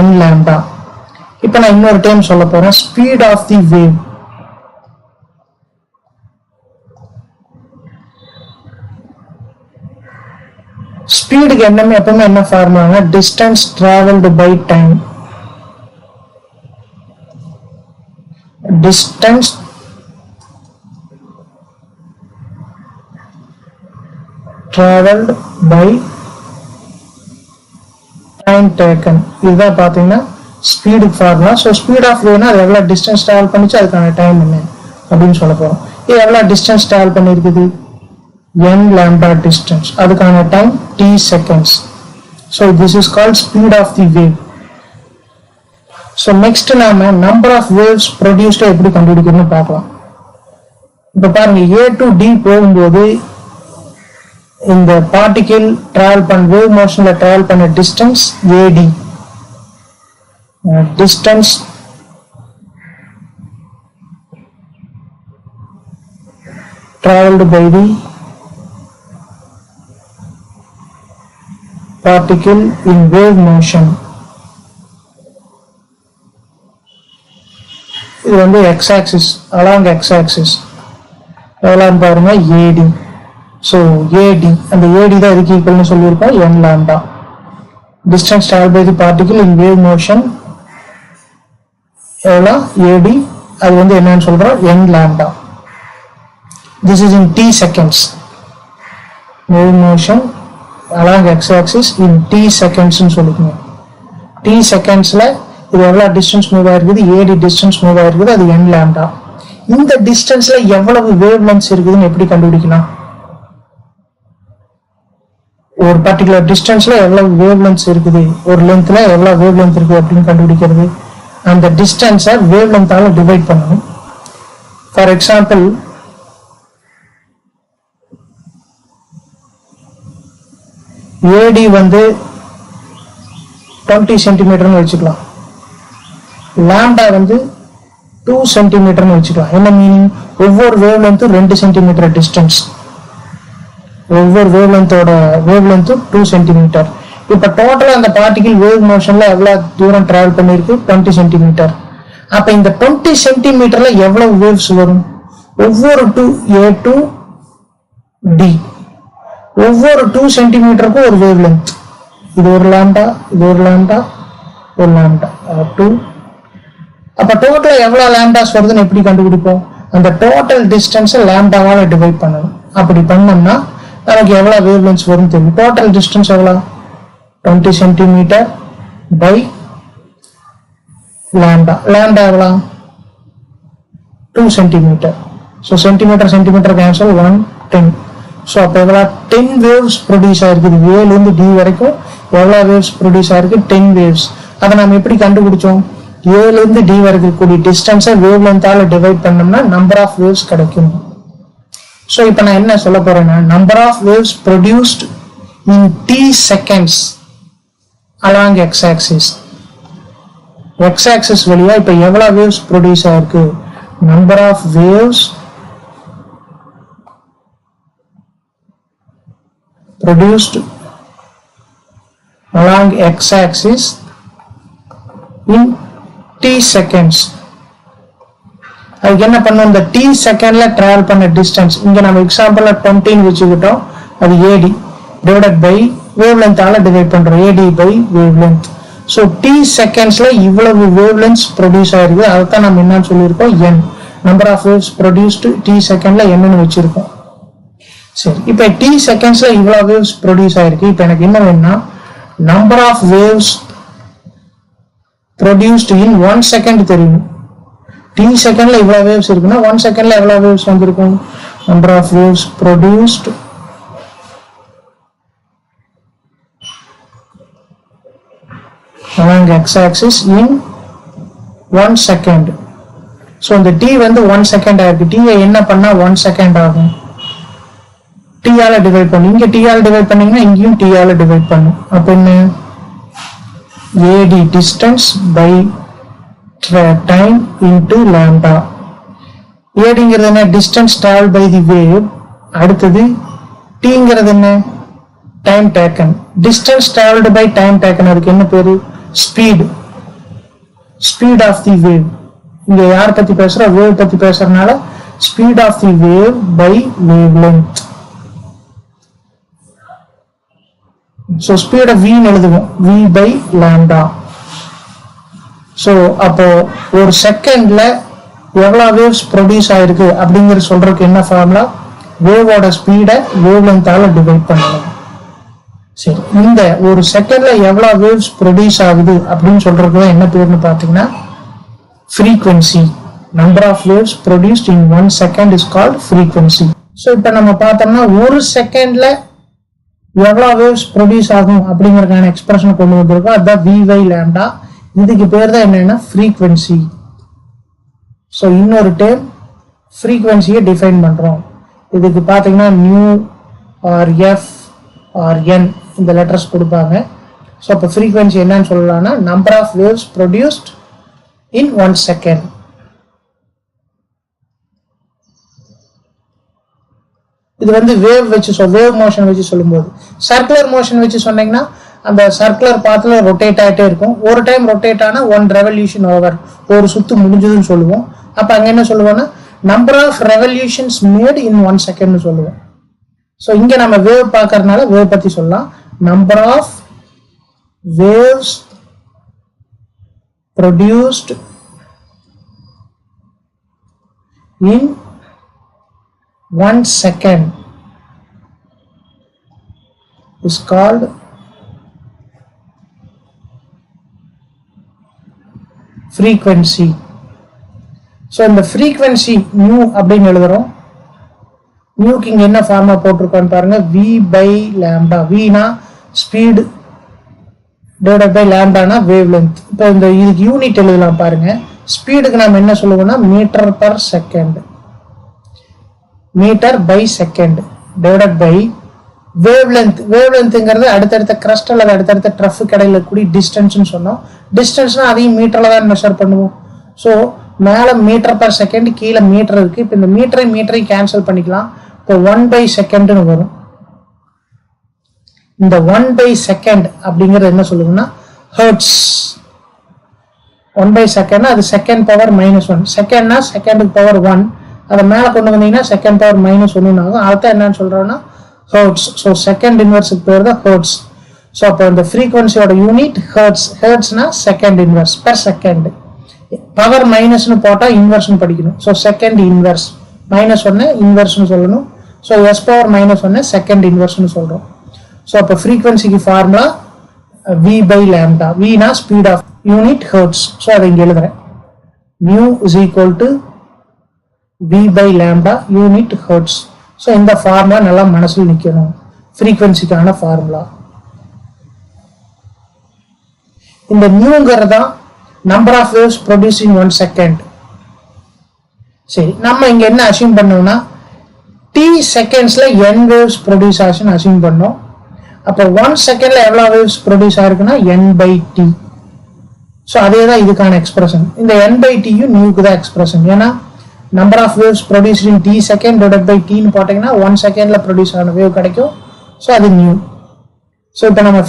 n lambda. இப்போ நான் இன்னொரு டைம் சொல்ல போறேன். Speed of the wave. ஸ்பீடுக்கு எப்பவுமே என்ன formula? Distance travelled by time. Distance traveled by time taken. இதுதான் பாத்தீங்கன்னா speed formula. So speed of வேவ்னா அது எவ்வளவு டிஸ்டன்ஸ் டிராவல் பண்ணிச்சு அதுக்கான டைம் என்ன அப்படின்னு சொல்ல போறோம். இது எவ்வளவு டிஸ்டன்ஸ் டிராவல் பண்ணிருக்குது? n lambda distance. அதுக்கான time t seconds. So this is called speed of the wave. So next நாம number of waves produced எப்படி கண்டுபிடிக்கணும்னு பார்க்கலாம். இப்போ பாருங்க A to D போகும்போது இந்த பார்ட்டிகிள் டிராவல் பண்ண வேவ் மோஷன்ல டிராவல் பண்ண distance AD. Distance traveled by the particle in wave motion. இது வந்து x axis, along x axis எவ்வளவு பாருங்க AD. so AD and the AD தான் இதுக்கு ஈக்குவல்னு சொல்லியிருக்கோம் n lambda. distance traveled by the particle in wave motion எவ்வளவு AD, அது வந்து என்னன்னு சொல்றோம் n lambda. this is in t seconds. wave motion along x axis in t seconds னு சொல்லிக்கணும். t secondsல இது எவ்வளவு டிஸ்டன்ஸ் மூவ் ஆயிருக்குது? AD டிஸ்டன்ஸ் மூவ் ஆயிருக்குது, அது n lambda. இந்த டிஸ்டன்ஸ்ல எவ்வளவு வேவ் லென்த்ஸ் இருக்குதுன்னு எப்படி கண்டுபிடிக்கலாம்? ஒரு பர்టిక్యులர் டிஸ்டன்ஸ்ல எவ்வளவு வேவ் லென்த்ஸ் இருக்குது, ஒரு லென்த்ல எவ்வளவு வேவ் லென்த் இருக்கு அப்படின்னு கண்டுபிடிக்கிறது அந்த டிஸ்டன்ஸை வேவ் லென்த்தால டிவைட் பண்ணணும். ஃபார் எக்ஸாம்பிள் AD வந்து 20 சென்டிமீட்டர்னு வச்சுக்கலாம், லாம்டா வந்து 2 சென்டிமீட்டர்னு வச்சுக்கலாம். என்ன மீனிங்? ஒவ்வொரு வேவ் லென்த்தும் 2 சென்டிமீட்டர் டிஸ்டன்ஸ். ஒவ்வொரு வேவ் லென்த்தோட வேவ் லென்த்தும் 2 சென்டிமீட்டர். இப்ப டோட்டலா அந்த பார்ட்டிகிள் வேவ் மோஷன்ல எவ்வளவு தூரம் டிராவல் பண்ணிருக்கு? 20 சென்டிமீட்டர். அப்ப இந்த 20 சென்டிமீட்டர்ல எவ்வளவு வேவ்ஸ் வரும்? ஒவ்வொரு A to D ஒவ்வொரு 2 சென்டிமீட்டருக்கும் ஒரு வேவ் லென்த். இது ஒரு லாம்டா, இது ஒரு லாம்டா, ஒரு லாம்டா 2. அப்ப டோட்டலா எவ்வளவு லாம்டாஸ் வருதுன்னு எப்படி கண்டுபிடிப்போம்? அந்த டோட்டல் டிஸ்டன்ஸை லாம்டாவால டிவைட் பண்ணணும். அப்படி பண்ணோம்னா நமக்கு எவ்வளவு வேவ் லென்த்ஸ் வரும் தெரியும். டோட்டல் டிஸ்டன்ஸ் எவ்வளவு? 20 சென்டிமீட்டர் பை லாம்டா. லாம்டா எவ்வளவு? 2 centimetre. So centimetre centimetre cancel 1 10. So அப்போ எவ்வளோ 10 வேவ்ஸ் ப்ரொடியூஸ் ஆயிருக்குது. ஏலேருந்து டி வரைக்கும் எவ்வளோ வேவ்ஸ் ப்ரொடியூஸ் ஆயிருக்கு? 10 வேவ்ஸ். அதை நம்ம எப்படி கண்டுபிடிச்சோம்? ஏலேருந்து டி வரைக்கும் கூடிய டிஸ்டன்ஸை வேவ் லென்த்தால டிவைட் பண்ணோம்னா நம்பர் ஆஃப் வேவ்ஸ் கிடைக்கும். ஸோ இப்போ நான் என்ன சொல்ல போறேன்னா, number of waves produced in t seconds along x axis. x axis வழியா இப்போ எவ்வளோ வேவ்ஸ் ப்ரொடியூஸ் ஆயிருக்கு? Number of waves produced along x-axis in t seconds. அதுக்கு என்ன பண்ணும், இந்த t செகண்ட்ல டிராவல் பண்ண டிஸ்டன்ஸ், இங்க நம்ம எக்ஸாம்பிள்ல 20 வச்சுக்கிட்டோம், அது AD டிவைடட் பை வேவ் லென்த்தால டிவைட் பண்றோம், AD by wave length. So t செகண்ட்ஸ்ல இவ்வளவு வேவ் லென்த்ஸ் ப்ரொடியூஸ் ஆயிருக்கு, அதைத்தான் நம்ம என்னன்னு சொல்லியிருக்கோம், n number of waves produced t செகண்ட்ல என்னன்னு வச்சிருக்கோம். சரி, இப்போ t செகண்ட்ஸ்ல இவ்வளவு வேவ்ஸ் ப்ரொடியூஸ் ஆயிருக்கு. இப்போ எனக்கு என்ன வேணும்னா number of waves produced in 1 second தெரியும். t செகண்ட்ல இவ்வளவு வேவ்ஸ் இருக்குன்னா 1 செகண்ட்ல எவ்வளவு வேவ்ஸ் வந்திருக்கும், number of waves produced along x-axis in 1 second. So இந்த t வந்து 1 செகண்ட் ஆயிருக்கு. t என்ன பண்ணா 1 செகண்ட் ஆகும், t ஆல டிவைட் பண்ணு, இங்க t ஆல டிவைட் பண்ணீங்கன்னா இங்கேயும் t ஆல டிவைட் பண்ணும். அப்ப என்ன, AD distance by time into lambda. ADங்கிறது என்ன, distance traveled by the wave. அடுத்தது tங்கிறது என்ன, time taken. distance traveled by time taken, அதுக்கு என்ன பேரு, speed of the wave. இங்க யார் பத்தி பேசுற, wave பத்தி பேசுறதுனால speed of the wave by wavelength. so speed of v எழுதுவோம், v by lambda. so அப்போ ஒரு செகண்ட்ல எவ்வளவு வேவ்ஸ் ப்ரொடியூஸ் ஆயிருக்கு அப்படிங்கிற சொல்றதுக்கு என்ன ஃபார்முலா, வேவோட ஸ்பீடை வேவ் லென்த்தால டிவைட் பண்ணணும். சரி, இந்த ஒரு செகண்ட்ல எவ்வளவு வேவ்ஸ் ப்ரொடியூஸ் ஆகுது அப்படின்னு சொல்றதுக்கு என்ன பேருன்னு பாத்தீங்கன்னா frequency. number of waves produced in 1 second is called frequency. so இப்போ நம்ம பார்த்தோம்னா ஒரு செகண்ட்ல எவ்வளவு வேவ்ஸ் ப்ரொடியூஸ் ஆகும் அப்படிங்கறதுக்கான எக்ஸ்பிரஷன் கொண்டு வந்திருக்கோம், அதுதான் v by lambda. இதுக்கு பேர் தான் என்னன்னா frequency. so இன்னொரு டேர்ம் frequency-யை டிஃபைன் பண்றோம். இதுக்கு பாத்தீங்கன்னா nu or f or n இந்த லெட்டர்ஸ் கொடுப்பாங்க. ஸோ அப்போ ஃப்ரீக்வன்சி என்னன்னு சொல்லலாம்னா number of waves produced in 1 second. இது வந்து வேவ் வச்சு வேவ் மோஷன் வச்சு சொல்லும்போது, சர்க்குலர் மோஷன் வச்சு சொன்னீங்கன்னா அந்த சர்க்குலர் பாத்துல ரொட்டேட் ஆகிட்டே இருக்கும். ஒரு டைம் ரொட்டேட் ஆனா 1 ரெவல்யூஷன் ஓவர், ஒரு சுத்து முடிஞ்சதுன்னு சொல்லுவோம். அப்ப அங்க என்ன சொல்லுவோம்னா number of revolutions made in 1 second சொல்லுவோம். ஸோ இங்க நம்ம வேவ் பார்க்கறதுனால வேவ் பத்தி சொல்லலாம், number of waves produced in 1 second is called frequency. so இந்த frequency nu அப்படின்னு எழுதுறோம். நியூக்கு இங்க என்ன ஃபார்மா போட்டிருக்கோன்னு பாருங்க, v by lambda. v னா ஸ்பீடு டிவைடட் பை லாம்டானா வேவ் லென்த். இப்போ இந்த இதுக்கு யூனிட் எழுதலாம் பாருங்க. ஸ்பீடுக்கு நம்ம என்ன சொல்லுவோம்னா metre per second, metre by second divided by wave length. வேவ் லென்த்ங்கிறது அடுத்தடுத்த கிரஸ்ட் அல்லது அடுத்தடுத்த ட்ரஃப் கடையில் கூடிய டிஸ்டன்ஸ்னு சொன்னோம். டிஸ்டன்ஸ்னா அதையும் மீட்டர்ல தான் மெஷர் பண்ணுவோம். ஸோ மேலே மீட்டர் பர் செகண்ட், கீழே மீட்டர் இருக்கு. இப்போ இந்த மீட்டரையும் கேன்சல் பண்ணிக்கலாம். இப்போ 1 by செகண்ட்னு வரும். இந்த 1 by செகண்ட் அப்படிங்கிறது என்ன சொல்லுவோம்னா ஹெர்ட்ஸ். 1 by செகண்ட் அது செகண்ட் பவர் -1. செகண்ட்னா செகண்டுக்கு பவர் 1, அதை மேலே கொண்டு வந்தீங்கன்னா செகண்ட் பவர் -1 ஆகும். அதுதான் என்னன்னு சொல்றோம்னா ஹெர்ட்ஸ். ஸோ செகண்ட் இன்வெர்ஸுக்கு பேர் தான் ஹெர்ட்ஸ். ஸோ அப்போ இந்த ஃப்ரீக்வன்சியோட யூனிட் ஹெர்ட்ஸ். ஹெர்ட்ஸ்னா second inverse per second. Power மைனஸ்னு போட்டால் இன்வெர்ஸ்னு படிக்கணும். ஸோ செகண்ட் இன்வெர்ஸ் -1 இன்வெர்ஸ்னு சொல்லணும். ஸோ s பவர் -1 செகண்ட் இன்வெர்ஸ்னு சொல்கிறோம். ஸோ அப்போ ஃப்ரீக்வன்சிக்கு ஃபார்முலா v by lambda. vனா speed of unit hertz. So அதை இங்கே எழுதுறேன், mu is equal to v by lambda unit hertz. So இந்த ஃபார்முலா நல்லா மனசில் நிற்கணும், ஃப்ரீக்வன்சிக்கான ஃபார்முலா. இந்த நியூங்கிறது தான் number of waves produce in 1 second. சரி, நம்ம இங்க என்ன அசியூம் பண்ணோம்னா t செகண்ட்ஸ்ல n வேவ்ஸ் ப்ரொடியூஸ் ஆச்சுன்னு அசியூம் பண்ணோம். அப்போ 1 செகண்ட்ல எவ்வளவு வேவ்ஸ் ப்ரொடியூஸ் ஆயிருக்குன்னா n by t. ஸோ அதே தான் இதுக்கான எக்ஸ்பிரஷன். இந்த n by t நியூக்கு தான் எக்ஸ்பிரஷன். ஏன்னா number of waves produce in t second divide by t ன்னு போட்டீங்கன்னா 1 செகண்ட்ல ப்ரொடியூஸ் ஆன வேவ் கிடைக்கும். ஸோ அது நியூ. ஸோ இப்போ நம்ம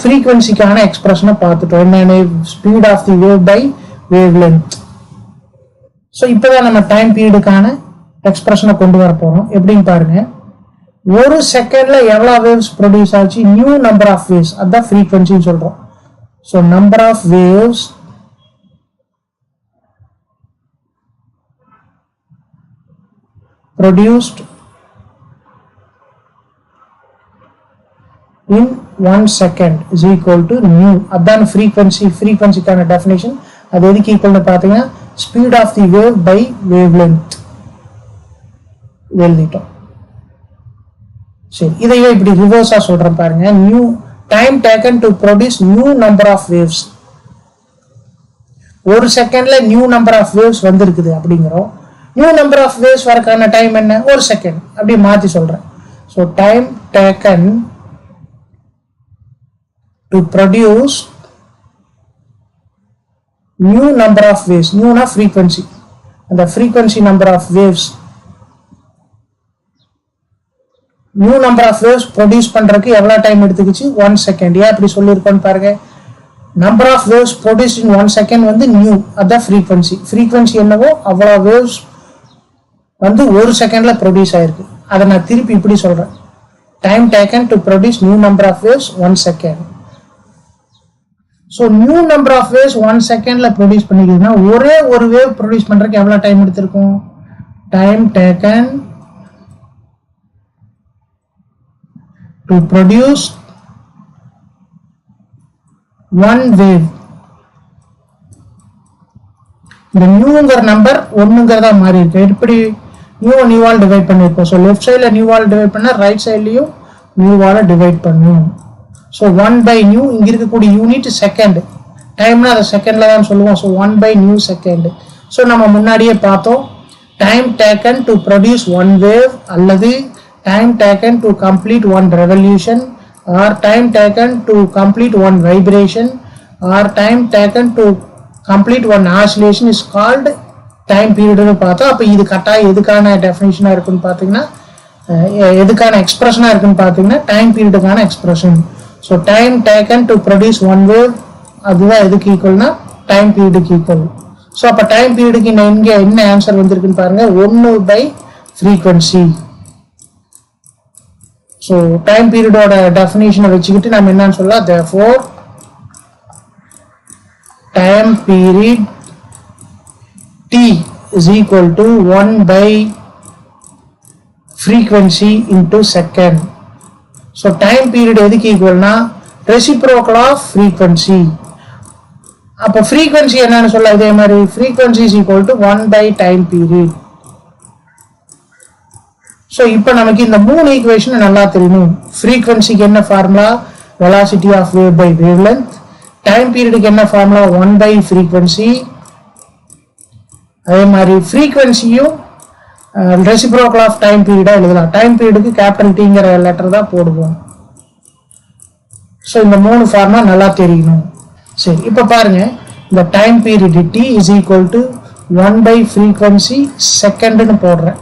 ஸோ இப்போதான் நம்ம டைம் பீரியடுக்கான எக்ஸ்பிரஷனை கொண்டு வர போறோம். எப்படின்னு பாருங்க. ஒரு செகண்ட்ல எவ்வளவு வேவ்ஸ் ப்ரொடியூஸ் ஆச்சு, நியூ நம்பர் ஆஃப் வேவ்ஸ், அதான் ஃப்ரீக்வன்சின்னு சொல்றோம். So number of waves produced in 1 second is equal to nu. அதான் frequency-க்கான definition. அது எதுக்கு ஈக்குவல்னு பார்த்தீங்கன்னா speed of the wave by wavelength எழுதிட்டோம். சரி, இதையே இப்படி ரிவர்ஸா சொல்றேன் பாருங்க. Nu time taken to produce nu number of waves. ஒரு செகண்ட்ல நியூ நம்பர் ஆஃப் வேவ்ஸ் வந்திருக்குது அப்படிங்கிறோம். நியூ நம்பர் ஆஃப் வேவ்ஸ் வரக்கான டைம் என்ன, ஒரு செகண்ட். அப்படியே மாத்தி சொல்றேன். So time taken to produce nu number of waves, நியூனா ஃப்ரீக்வன்சி, அந்த frequency number of waves, nu number of waves produce பண்றதுக்கு எவ்வளவு டைம் எடுத்துக்கிச்சு, 1 செகண்ட். ஏன் அப்படி சொல்லியிருக்கோன்னு பாருங்க. Number of waves produce in 1 second வந்து நியூ, அதான் ஃப்ரீக்வன்சி. ஃப்ரீக்வன்சி என்னவோ அவ்வளவு வேவ்ஸ் வந்து ஒரு செகண்ட்ல ப்ரொடியூஸ் ஆயிருக்கு. அதை நான் திருப்பி இப்படி சொல்றேன். Time taken to produce nu number of waves 1 second. So nu number of waves 1 செகண்ட்ல ப்ரொடியூஸ் பண்ணிக்கிறதுனா ஒரே ஒரு வேவ் ப்ரொடியூஸ் பண்றதுக்கு எவ்வளவு டைம் எடுத்திருக்கும். Time taken to produce 1 wave. இந்த நியூங்கிற நம்பர் ஒன்னுங்கிறதா மாறி இருக்கு. எப்படி நியூவால் டிவைட் பண்ணிருக்கோம். ஸோ லெஃப்ட் சைடில் நியூவால் டிவைட் பண்ணா ரைட் சைட்லையும் நியூவால டிவைட் பண்ணும். ஸோ 1 பை நியூ, இங்க இருக்கக்கூடிய யூனிட் செகண்ட். டைம்னா அதை செகண்ட்ல தான் சொல்லுவோம். So 1 by nu second. So நம்ம முன்னாடியே பார்த்தோம், time taken to produce 1 wave அல்லது time taken to complete 1 revolution or time taken to complete 1 vibration or time taken to complete 1 oscillation is called time period னு பார்த்தோம். அப்ப இது கட்டாயம் எதுக்கான டெஃபினிஷனா இருக்குன்னு பாத்தீங்கன்னா, எதுக்கான எக்ஸ்பிரஷனா இருக்குன்னு பாத்தீங்கன்னா டைம் பீரியடுக்கான expression. So time taken to produce 1 wave அதுதான் எதுக்கு ஈக்குவல்னா டைம் பீரியடுக்கு ஈக்குவல். ஸோ அப்ப டைம் பீரியடுக்கு இங்க என்ன ஆன்சர் வந்திருக்குன்னு பாருங்க, 1 பை ஃப்ரீக்வன்சி. ஸோ டைம் பீரியடோட டெஃபினிஷனை வச்சுக்கிட்டு நம்ம என்னன்னு சொல்லலாம், therefore time period t is equal to 1 by frequency into second. so time period எதுக்கு ஈக்குவல்னா reciprocal of frequency. அப்ப frequency என்னன்னு சொல்ல, இதே மாதிரி frequency is equal to 1 by time period. So இப்போ நமக்கு இந்த 3 ஈக்குவேஷன் நல்லா தெரியணும். ஃப்ரீக்வன்சிக்கு என்ன formula, velocity of wave by wave length. Time பீரியடுக்கு என்ன ஃபார்முலா, 1 பை ஃப்ரீக்வன்சி. அதே மாதிரி ஃப்ரீக்வன்சியும் ரெசிப்ரோக்கல் ஆஃப் டைம் பீரியடா எழுதலாம். டைம் பீரியடுக்கு கேபிட்டல் டிங்கிற லெட்டர் தான் போடுவோம். ஸோ இந்த 3 ஃபார்முலா நல்லா தெரியணும். சரி, இப்போ பாருங்க, இந்த time period T is equal to 1 by frequency செகண்ட்னு போடுறேன்.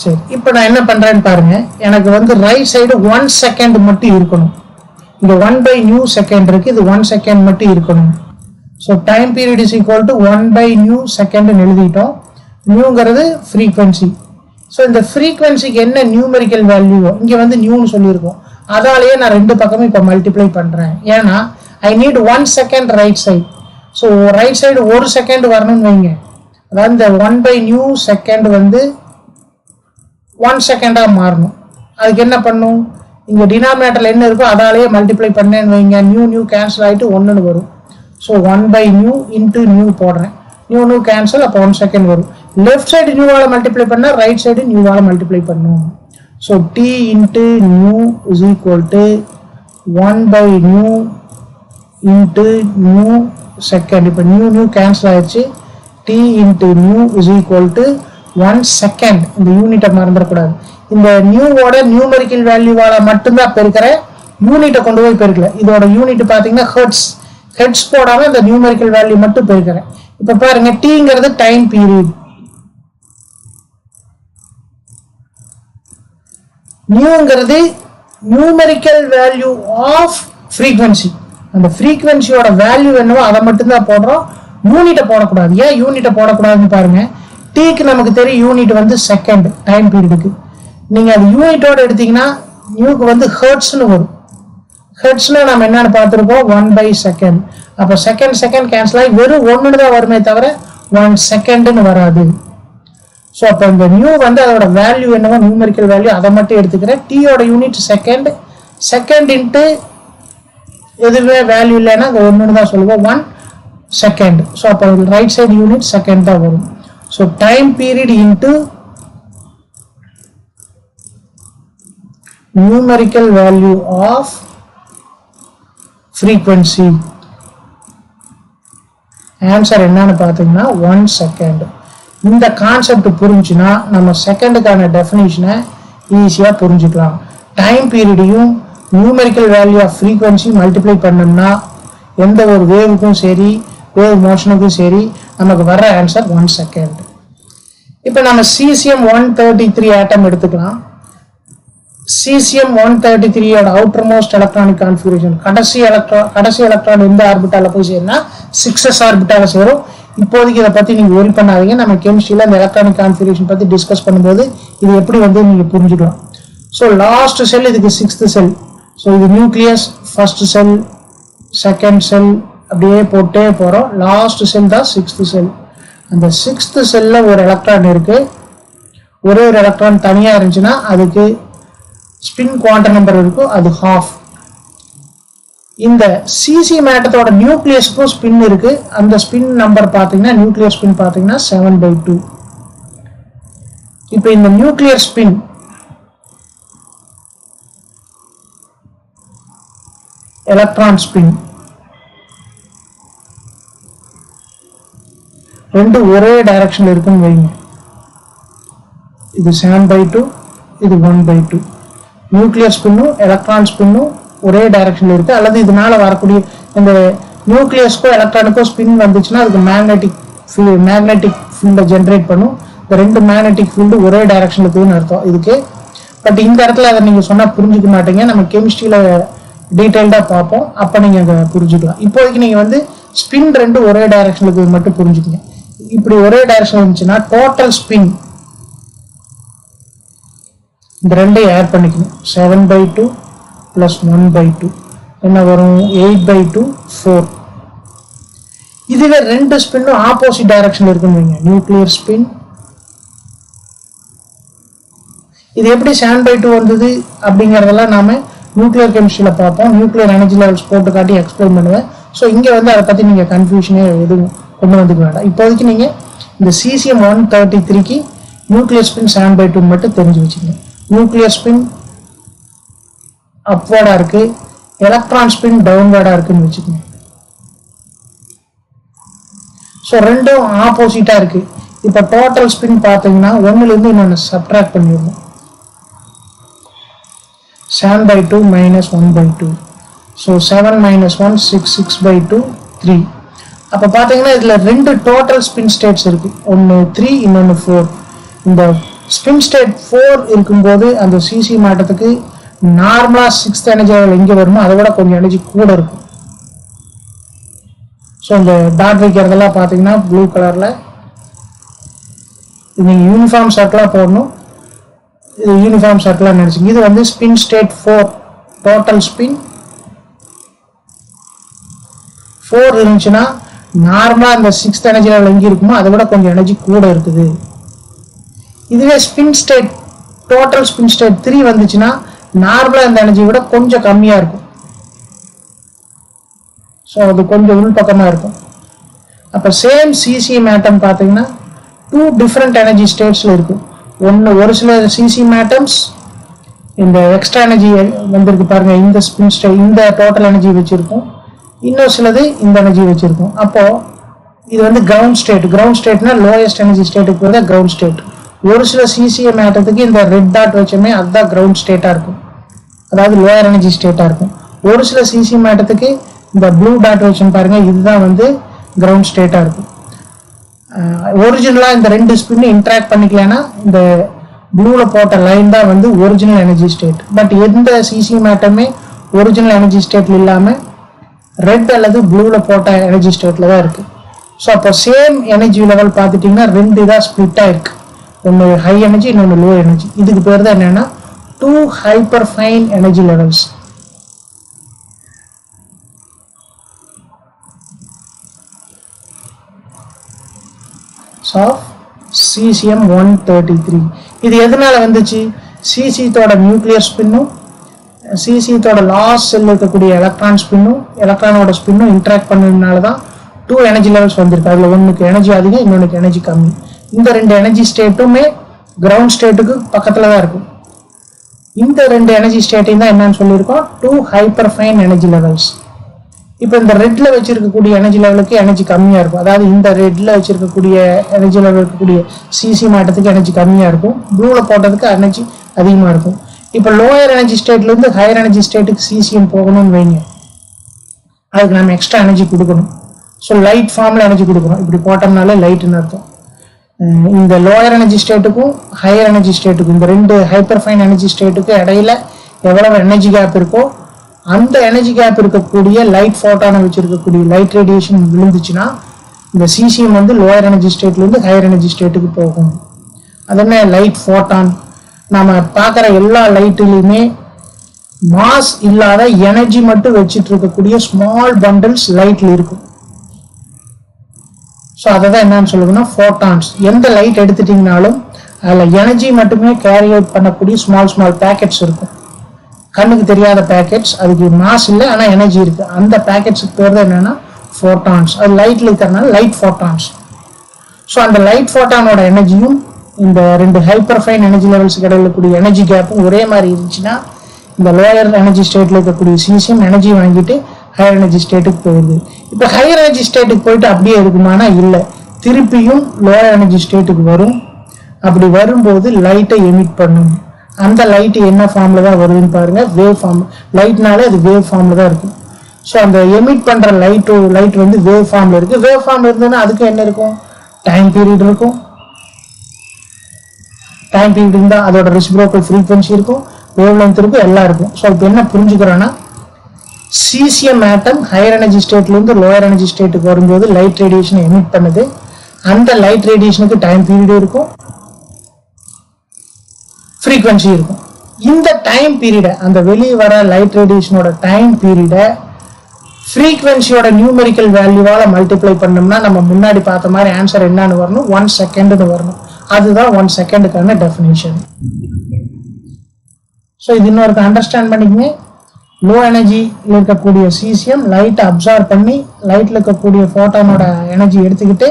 சரி, இப்போ நான் என்ன பண்றேன்னு பாருங்க. எனக்கு வந்து ரைட் சைடு 1 செகண்ட் மட்டும் இருக்கணும். இங்க 1 பை நியூ செகண்ட் இருக்கு, இது 1 செகண்ட் மட்டும் இருக்கணும். So time period is equal to 1 by nu second எழுதிட்டோம். நியூங்கிறது ஃப்ரீக்வன்சி. ஸோ இந்த ஃப்ரீக்வன்சிக்கு என்ன நியூமெரிக்கல் வேல்யூவோ இங்க வந்து நியூன்னு சொல்லியிருக்கோம். அதாலேயே நான் 2 பக்கமும் இப்போ மல்டிப்ளை பண்றேன். ஏன்னா I need 1 second right side. So right side 1 second வரணும்னு வைங்க. அதாவது இந்த 1 பை நியூ செகண்ட் வந்து 1 செகண்டா மாறணும். அதுக்கு என்ன பண்ணும், இங்க டினாமினேட்டர்ல என்ன இருக்கோ அதாலேயே மல்டிப்ளை பண்ணேன்னு வைங்க. நியூ கேன்சல் ஆகிட்டு 1ன்னு வரும். So 1 by nu into nu போடுறேன். நியூ கேன்சல், அப்போ 1 செகண்ட் வரும். லெஃப்ட் சைடு நியூவால மல்டிப்ளை பண்ணா ரைட் சைடு நியூவால மல்டிப்ளை பண்ணும். So T into nu is equal to 1 by nu into nu second. இப்போ நியூ கேன்சல் ஆயிடுச்சு. T into nu is equal to 1 second. இந்த யூனிட்டை மறந்துடக்கூடாது. இந்த நியூவோட நியூமெரிக்கல் வேல்யூவால மட்டும்தான் பெருக்கிற, யூனிட்டை கொண்டு போய் பெருக்கல. இதோட யூனிட் பாத்தீங்கன்னா ஹெர்ட்ஸ். ஹெட்ஸ் போடாம இந்த நியூமெரிக்கல் வேல்யூ மட்டும் பெருக்கிறேன். இப்ப பாருங்க tங்கிறது டைம் பீரியட், நியூங்கிறது நியூமெரிக்கல் வேல்யூ ஆஃப் ஃப்ரீக்வன்சி. அந்த ஃப்ரீக்வன்சியோட வேல்யூ என்னவோ அதை மட்டும்தான் போடுறோம், யூனிட்டை போடக்கூடாது. ஏன் யூனிட்டை போடக்கூடாதுன்னு பாருங்க. டீக்கு நமக்கு தெரியும் யூனிட் வந்து செகண்ட் டைம் பீரியடுக்கு. நீங்க அது யூனிட்டோட எடுத்தீங்கன்னா நியூக்கு வந்து ஹெர்ட்ஸ்னு வரும். ஹெர்ட்ஸ்னா நம்ம என்னன்னு பார்த்துருக்கோம் 1/second. அப்போ செகண்ட் கேன்சல் ஆகி வெறும் 1 தான் வருமே தவிர 1 செகண்ட்னு வராது. ஸோ அப்போ இந்த நியூ வந்து அதோட வேல்யூ என்னவோ நியூமெரிக்கல் வேல்யூ அதை மட்டும் எடுத்துக்கிறேன். டீயோட யூனிட் செகண்ட் இன்ட்டு எதுவுமே வேல்யூ இல்லைன்னா அது 1 தான் சொல்லுவோம், 1 செகண்ட். ஸோ அப்போ ரைட் சைடு யூனிட் செகண்ட் தான் வரும். So time period into numerical value of frequency. Answer என்னன்னு பார்த்தீங்கன்னா 1 செகண்ட். இந்த கான்செப்ட் புரிஞ்சுன்னா நம்ம செகண்டுக்கான டெஃபினிஷனை ஈஸியாக புரிஞ்சுக்கலாம். டைம் பீரியடையும் numerical value of frequency multiply பண்ணோம்னா எந்த ஒரு வேவுக்கும் சரி வேவ் மோஷனுக்கும் சரி நமக்கு வர்ற ஆன்சர் 1 செகண்ட். இப்போ நம்ம cesium-133 ஆட்டம் எடுத்துக்கலாம். cesium-133 ஓட அவுட்டர் மோஸ்ட் எலக்ட்ரானிக் கான்ஃபிகரேஷன் கடைசி எலக்ட்ரான் எந்த ஆர்பிட்டால போய் சேரும்னா 6s ஆர்பிட்டால சேரும். இப்போதைக்கு இதை பத்தி நீங்க ஒரி பண்ணாதீங்க, நம்ம கெமிஸ்ட்ரியில இந்த எலக்ட்ரானிக் கான்ஃபிகரேஷன் பத்தி டிஸ்கஸ் பண்ணும்போது இது எப்படி வந்து நீங்க புரிஞ்சுக்கலாம். ஸோ லாஸ்ட் செல் இதுக்கு 6th செல். ஸோ இது நியூக்ளியஸ், ஃபர்ஸ்ட் செல், செகண்ட் செல் அப்படியே போட்டே போறோம். லாஸ்ட் செல் தான் 6th செல். அந்த 6th செல்ல ஒரு எலக்ட்ரான் இருக்கு. ஒரே ஒரு எலக்ட்ரான் தனியா இருந்துச்சுன்னா அதுக்கு ஸ்பின் குவாண்டம் நம்பர் இருக்கும், அது ½ இந்த cesium ஆட்டத்தோட நியூக்ளியஸ்க்கும் ஸ்பின் இருக்கு. அந்த ஸ்பின் நம்பர் பாத்தீங்கன்னா நியூக்ளியர் ஸ்பின் பாத்தீங்கன்னா 7/2. இப்போ இந்த நியூக்ளியர் ஸ்பின் எலக்ட்ரான் ஸ்பின் ரெண்டு ஒரே டைரக்ஷன்ல இருக்குன்னு வைங்க. இது 7/2, இது 1/2. நியூக்ளியர் ஸ்பின்னும் எலக்ட்ரான் ஸ்பின்னும் ஒரே டைரக்ஷன்ல இருக்கு. அல்லது இதனால வரக்கூடிய இந்த நியூக்ளியஸ்க்கோ எலக்ட்ரானுக்கோ ஸ்பின் வந்துச்சுன்னா அதுக்கு மேக்னெட்டிக் ஃபீல்டை ஜென்ரேட் பண்ணும். இந்த ரெண்டு மேக்னெட்டிக் ஃபீல்டு ஒரே டைரக்ஷன்ல இருக்குன்னு அர்த்தம் இதுக்கு. பட் இந்த இடத்துல அதை நீங்க சொன்னா புரிஞ்சுக்க மாட்டீங்க, நம்ம கெமிஸ்ட்ரியில டீடைல்டா பார்ப்போம், அப்ப நீங்க அதை புரிஞ்சுக்கலாம். இப்போதைக்கு நீங்க வந்து ஸ்பின் ரெண்டு ஒரே டைரக்ஷனுக்கு மட்டும் புரிஞ்சுக்கங்க. இப்படி ஒரே டைரக்ஷன் இருந்துச்சுன்னா டோட்டல் ஸ்பின் இந்த ரெண்டையும் ஆட் பண்ணிக்கணும். 7/2 + 1/2 என்ன வரும்? 8/2, 4. இதுவே ரெண்டு ஸ்பின்னும் ஆப்போசிட் டைரக்ஷன்ல இருக்குன்னு நியூக்ளியர் ஸ்பின். இது எப்படி 7/2 வந்தது அப்படிங்கறதெல்லாம் நாம நியூக்ளியர் கெமிஸ்ட்ரியில பார்ப்போம். நியூக்ளியர் எனர்ஜி லெவல்ஸ் போட்டு காட்டி எக்ஸ்பிளைன் பண்ணுவேன். ஸோ இங்க வந்து அதை பத்தி நீங்க கன்ஃபியூஷனே எதுவும் கொண்டு வந்துக்க வேண்டாம். இப்போதைக்கு நீங்க இந்த cesium-133க்கு நியூக்ளியர் ஸ்பின் 7/2 மட்டும் தெரிஞ்சு வச்சுக்கோங்க. நியூக்ளியர் ஸ்பின் அப்வர்டா இருக்கு, எலக்ட்ரான் ஸ்பின் டவுன்வர்டா இருக்குன்னு வச்சுக்கோங்க. ஸோ ரெண்டும் ஆப்போசிட்டா இருக்கு. இப்போ டோட்டல் ஸ்பின் பார்த்தீங்கன்னா ஒன்னுல இருந்து இன்னொன்று சப்ட்ராக்ட் பண்ணிடணும். 7/2 - 1/2. ஸோ 7 - 1 6, 6/2 3. அப்போ பார்த்தீங்கன்னா இதுல ரெண்டு டோட்டல் ஸ்பின் ஸ்டேட்ஸ் இருக்கு, ஒன்று 3 இன்னொன்று 4. இந்த ஸ்பின் ஸ்டேட் 4 இருக்கும்போது அந்த cesium ஆட்டத்துக்கு நார்மலா 6th எனர்ஜி லெவல் எங்க வருமோ அதை விட கொஞ்சம் எனர்ஜி கூட இருக்கும். ஸோ இந்த டாட் வைக்கிறதெல்லாம் பார்த்தீங்கன்னா ப்ளூ கலர்ல நீங்க யூனிஃபார்ம் சர்க்கிளா போடணும். இது யூனிஃபார்ம் சர்க்கிளா நினைச்சுங்க. இது வந்து ஸ்பின் ஸ்டேட் 4. டோட்டல் ஸ்பின் 4 இருந்துச்சுன்னா நார்மலா இந்த 6th எனர்ஜி லெவல் எங்க இருக்குமோ அதை விட கொஞ்சம் எனர்ஜி கூட இருக்குது. இதுவே spin state total spin state 3 வந்துச்சுன்னா நார்மலா இந்த எனர்ஜி விட கொஞ்சம் கம்மியா இருக்கும். ஸோ அது கொஞ்சம் உள் பக்கமா இருக்கும். அப்ப சேம் cesium ஆட்டம் பார்த்தீங்கன்னா 2 டிஃப்ரெண்ட் எனர்ஜி ஸ்டேட்ஸ்ல இருக்கும். ஒரு சில cesium ஆட்டம்ஸ் இந்த எக்ஸ்ட்ரா எனர்ஜி வந்திருக்கு பாருங்க, இந்த ஸ்பின் ஸ்டேட் இந்த டோட்டல் எனர்ஜி வச்சிருக்கும், இன்னும் சிலது இந்த எனர்ஜி வச்சிருக்கும். அப்போ இது வந்து கிரவுண்ட் ஸ்டேட். கிரவுண்ட் ஸ்டேட்னா லோயஸ்ட் எனர்ஜி ஸ்டேட்டுக்கு வருது கிரவுண்ட் ஸ்டேட். ஒரு சில cesium ஆட்டத்துக்கு இந்த ரெட் டாட் வச்சோமே அதுதான் கிரவுண்ட் ஸ்டேட்டா இருக்கும், அதாவது லோயர் எனர்ஜி ஸ்டேட்டா இருக்கும். ஒரு சில cesium ஆட்டத்துக்கு இந்த ப்ளூ டாட் வெர்ஷன் பாருங்க, இதுதான் வந்து கிரவுண்ட் ஸ்டேட்டா இருக்கும். ஒரிஜினலா இந்த ரெண்டு ஸ்பின் இன்டராக்ட் பண்ணிக்கலன்னா இந்த ப்ளூல போட்ட லைன் தான் வந்து ஒரிஜினல் எனர்ஜி ஸ்டேட். பட் எந்த சிசிஎம் ஆட்டமே ஒரிஜினல் எனர்ஜி ஸ்டேட்ல இல்லாம ரெட் அல்லது ப்ளூல போட்ட எனர்ஜி ஸ்டேட்ல தான் இருக்கு. ஸோ அப்போ சேம் எனர்ஜி லெவல் பார்த்துட்டீங்கன்னா ரெண்டு இதாக ஸ்பிளிட் ஆயிருக்கு. ஒன்று ஹை எனர்ஜி, இன்னொன்று லோ எனர்ஜி. இதுக்கு பேர் தான் என்னன்னா 2 hyper fine energy levels. Of cesium 133. இது எதனால வந்துச்சு? சிசித்தோட நியூக்ளியர் ஸ்பின்னும் சிசித்தோட லாஸ்ட் செல் இருக்கக்கூடிய எலக்ட்ரான் ஸ்பின்னும் எலக்ட்ரானோட ஸ்பின்னும் இன்டராக்ட் பண்ணதுனால தான் 2 எனர்ஜி லெவல்ஸ் வந்திருக்கு. அதில் ஒன்றுக்கு எனர்ஜி அதிகம், இன்னொன்றுக்கு எனர்ஜி கம்மி. இந்த ரெண்டு எனர்ஜி ஸ்டேட்டுமே கிரவுண்ட் ஸ்டேட்டுக்கு பக்கத்தில் தான் இருக்கும். இந்த ரெண்டு எனர்ஜி ஸ்டேட்டையும் தான் என்னன்னு சொல்லியிருக்கோம், 2 ஹைப்பர் ஃபைன் எனர்ஜி லெவல்ஸ். இப்போ இந்த ரெட்ல வச்சிருக்கக்கூடிய எனர்ஜி லெவலுக்கு எனர்ஜி கம்மியா இருக்கும். அதாவது இந்த ரெட்ல வச்சிருக்கக்கூடிய எனர்ஜி லெவல் இருக்கக்கூடிய சிசி மாட்டத்துக்கு எனர்ஜி கம்மியா இருக்கும், ப்ளூல போட்டதுக்கு எனர்ஜி அதிகமா இருக்கும். இப்போ லோயர் எனர்ஜி ஸ்டேட்ல இருந்து ஹையர் எனர்ஜி ஸ்டேட்டுக்கு சிசிஎம் போகணும்னு வைங்க, அதுக்கு நம்ம எக்ஸ்ட்ரா எனர்ஜி கொடுக்கணும். ஸோ லைட் ஃபார்ம்ல எனர்ஜி கொடுக்கணும். இப்படி போட்டோம்னாலே லைட்னு அர்த்தம். இந்த லோயர் எனர்ஜி ஸ்டேட்டுக்கும் ஹையர் எனர்ஜி ஸ்டேட்டுக்கும், இந்த ரெண்டு ஹைப்பர் ஃபைன் எனர்ஜி ஸ்டேட்டுக்கு இடையில எவ்வளவு எனர்ஜி கேப் இருக்கோ அந்த எனர்ஜி கேப் இருக்கக்கூடிய லைட் ஃபோட்டானை வச்சிருக்கக்கூடிய லைட் ரேடியேஷன் விழுந்துச்சுன்னா இந்த சிசிஎம் வந்து லோயர் எனர்ஜி ஸ்டேட்ல இருந்து ஹையர் எனர்ஜி ஸ்டேட்டுக்கு போகும். அதே லைட் ஃபோட்டான். நாம பார்க்குற எல்லா லைட்லையுமே மாஸ் இல்லாத எனர்ஜி மட்டும் வச்சுட்டு இருக்கக்கூடிய ஸ்மால் பண்டில்ஸ் லைட்ல இருக்கும். ஸோ அதை தான் என்னன்னு சொல்லுங்கன்னா ஃபோட்டான்ஸ். எந்த லைட் எடுத்துட்டீங்கனாலும் அதில் எனர்ஜி மட்டுமே கேரி அவுட் பண்ணக்கூடிய ஸ்மால் பேக்கெட்ஸ் இருக்கும். கண்ணுக்கு தெரியாத பேக்கெட்ஸ், அதுக்கு மாஸ் இல்லை ஆனால் எனர்ஜி இருக்கு. அந்த பேக்கெட்ஸுக்கு பேர் தான் என்னன்னா ஃபோட்டான்ஸ். அது லைட்ல இருக்கிறதுனால லைட் ஃபோட்டான்ஸ். ஸோ அந்த லைட் ஃபோட்டானோட எனர்ஜியும் இந்த ரெண்டு ஹைப்பர் ஃபைன் எனர்ஜி லெவல்ஸுக்கு இடையில இருக்கக்கூடிய எனர்ஜி கேப்பும் ஒரே மாதிரி இருந்துச்சுன்னா இந்த லோயர் எனர்ஜி ஸ்டேட்ல இருக்கக்கூடிய சிசிஎம் எனர்ஜி வாங்கிட்டு ஹையர் எனர்ஜி ஸ்டேட்டுக்கு போயிடுது. இப்போ ஹையர் எனர்ஜி ஸ்டேட்டுக்கு போயிட்டு அப்படியே இருக்குமானா இல்லை, திருப்பியும் லோயர் எனர்ஜி ஸ்டேட்டுக்கு வரும். அப்படி வரும்போது லைட்டை எமிட் பண்ணும். அந்த லைட் என்ன ஃபார்ம்ல தான் வருதுன்னு பாருங்க, வேவ் ஃபார்ம். லைட்னாலே அது வேவ் ஃபார்ம்ல தான் இருக்கும். ஸோ அந்த எமிட் பண்ற லைட் வந்து வேவ் ஃபார்ம்ல இருக்கு. வேவ் ஃபார்ம் இருந்ததுன்னா அதுக்கு என்ன இருக்கும், டைம் பீரியட் இருக்கும். டைம் பீரியட் இருந்தா அதோட ரெசிப்ரோக்கல் ஃப்ரீக்வன்சி இருக்கும், வேவ் லென்த் இருக்கும், எல்லாம் இருக்கும். ஸோ இப்போ என்ன புரிஞ்சுக்கிறோன்னா சிசிஎம் ஆட்டம் ஹையர் எனர்ஜி ஸ்டேட்ல இருந்து லோயர் எனர்ஜி ஸ்டேட்டுக்கு வரும்போது லைட் ரேடியேஷனை எமிட் பண்ணுது. அந்த லைட் ரேடியேஷனுக்கு டைம் பீரியட் இருக்கும், ஃப்ரீக்வன்சி இருக்கும். இந்த டைம் பீரியடை, அந்த வெளியே வர லைட் ரேடியேஷனோட டைம் பீரியடை ஃப்ரீக்வன்சியோட நியூமெரிக்கல் வேல்யூவால மல்டிப்ளை பண்ணோம்னா நம்ம முன்னாடி பார்த்த மாதிரி ஆன்சர் என்னன்னு வரணும், 1 செகண்ட்னு வரணும். அதுதான் 1 செகண்டுக்கான டெஃபினிஷன். ஸோ இது இன்னொருக்கு அண்டர்ஸ்டாண்ட் பண்ணிக்கங்க. லோ எனர்ஜியில் இருக்கக்கூடிய சிசிஎம் லைட்டை அப்சார்ப் பண்ணி லைட்ல இருக்கக்கூடிய ஃபோட்டானோட எனர்ஜி எடுத்துக்கிட்டு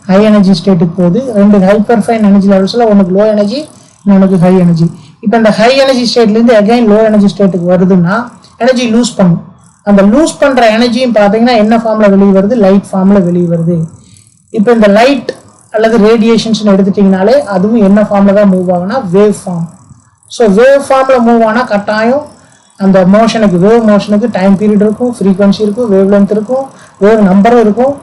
ஹை எனர்ஜி ஸ்டேட்டுக்கு போகுது. ரெண்டு ஹைப்பர் ஃபைன் எனர்ஜி லெவல்ஸ்ல ஒன்றுக்கு லோ எனர்ஜி, இன்னொன்று ஹை எனர்ஜி. இப்போ இந்த ஹை எனர்ஜி ஸ்டேட்ல இருந்து அகைன் லோ எனர்ஜி ஸ்டேட்டுக்கு வருதுன்னா எனர்ஜி லூஸ் பண்ணும். அந்த லூஸ் பண்ற எனர்ஜியும் பார்த்தீங்கன்னா என்ன ஃபார்ம்ல வெளியே வருது, லைட் ஃபார்ம்ல வெளியே வருது. இப்போ இந்த லைட் அல்லது ரேடியேஷன்ஸ் எடுத்துட்டீங்கனாலே அதுவும் என்ன ஃபார்ம்ல தான் மூவ் ஆகும்னா வேவ் ஃபார்ம். ஸோ வேவ் ஃபார்ம்ல மூவ் ஆனால் கட்டாயம் அந்த மோஷனுக்கு, வேவ் மோஷனுக்கு டைம் பீரியட் இருக்கும், ஃப்ரீக்வன்சி இருக்கும், வேவ் லென்த் இருக்கும், வேவ் நம்பரும் இருக்கும்,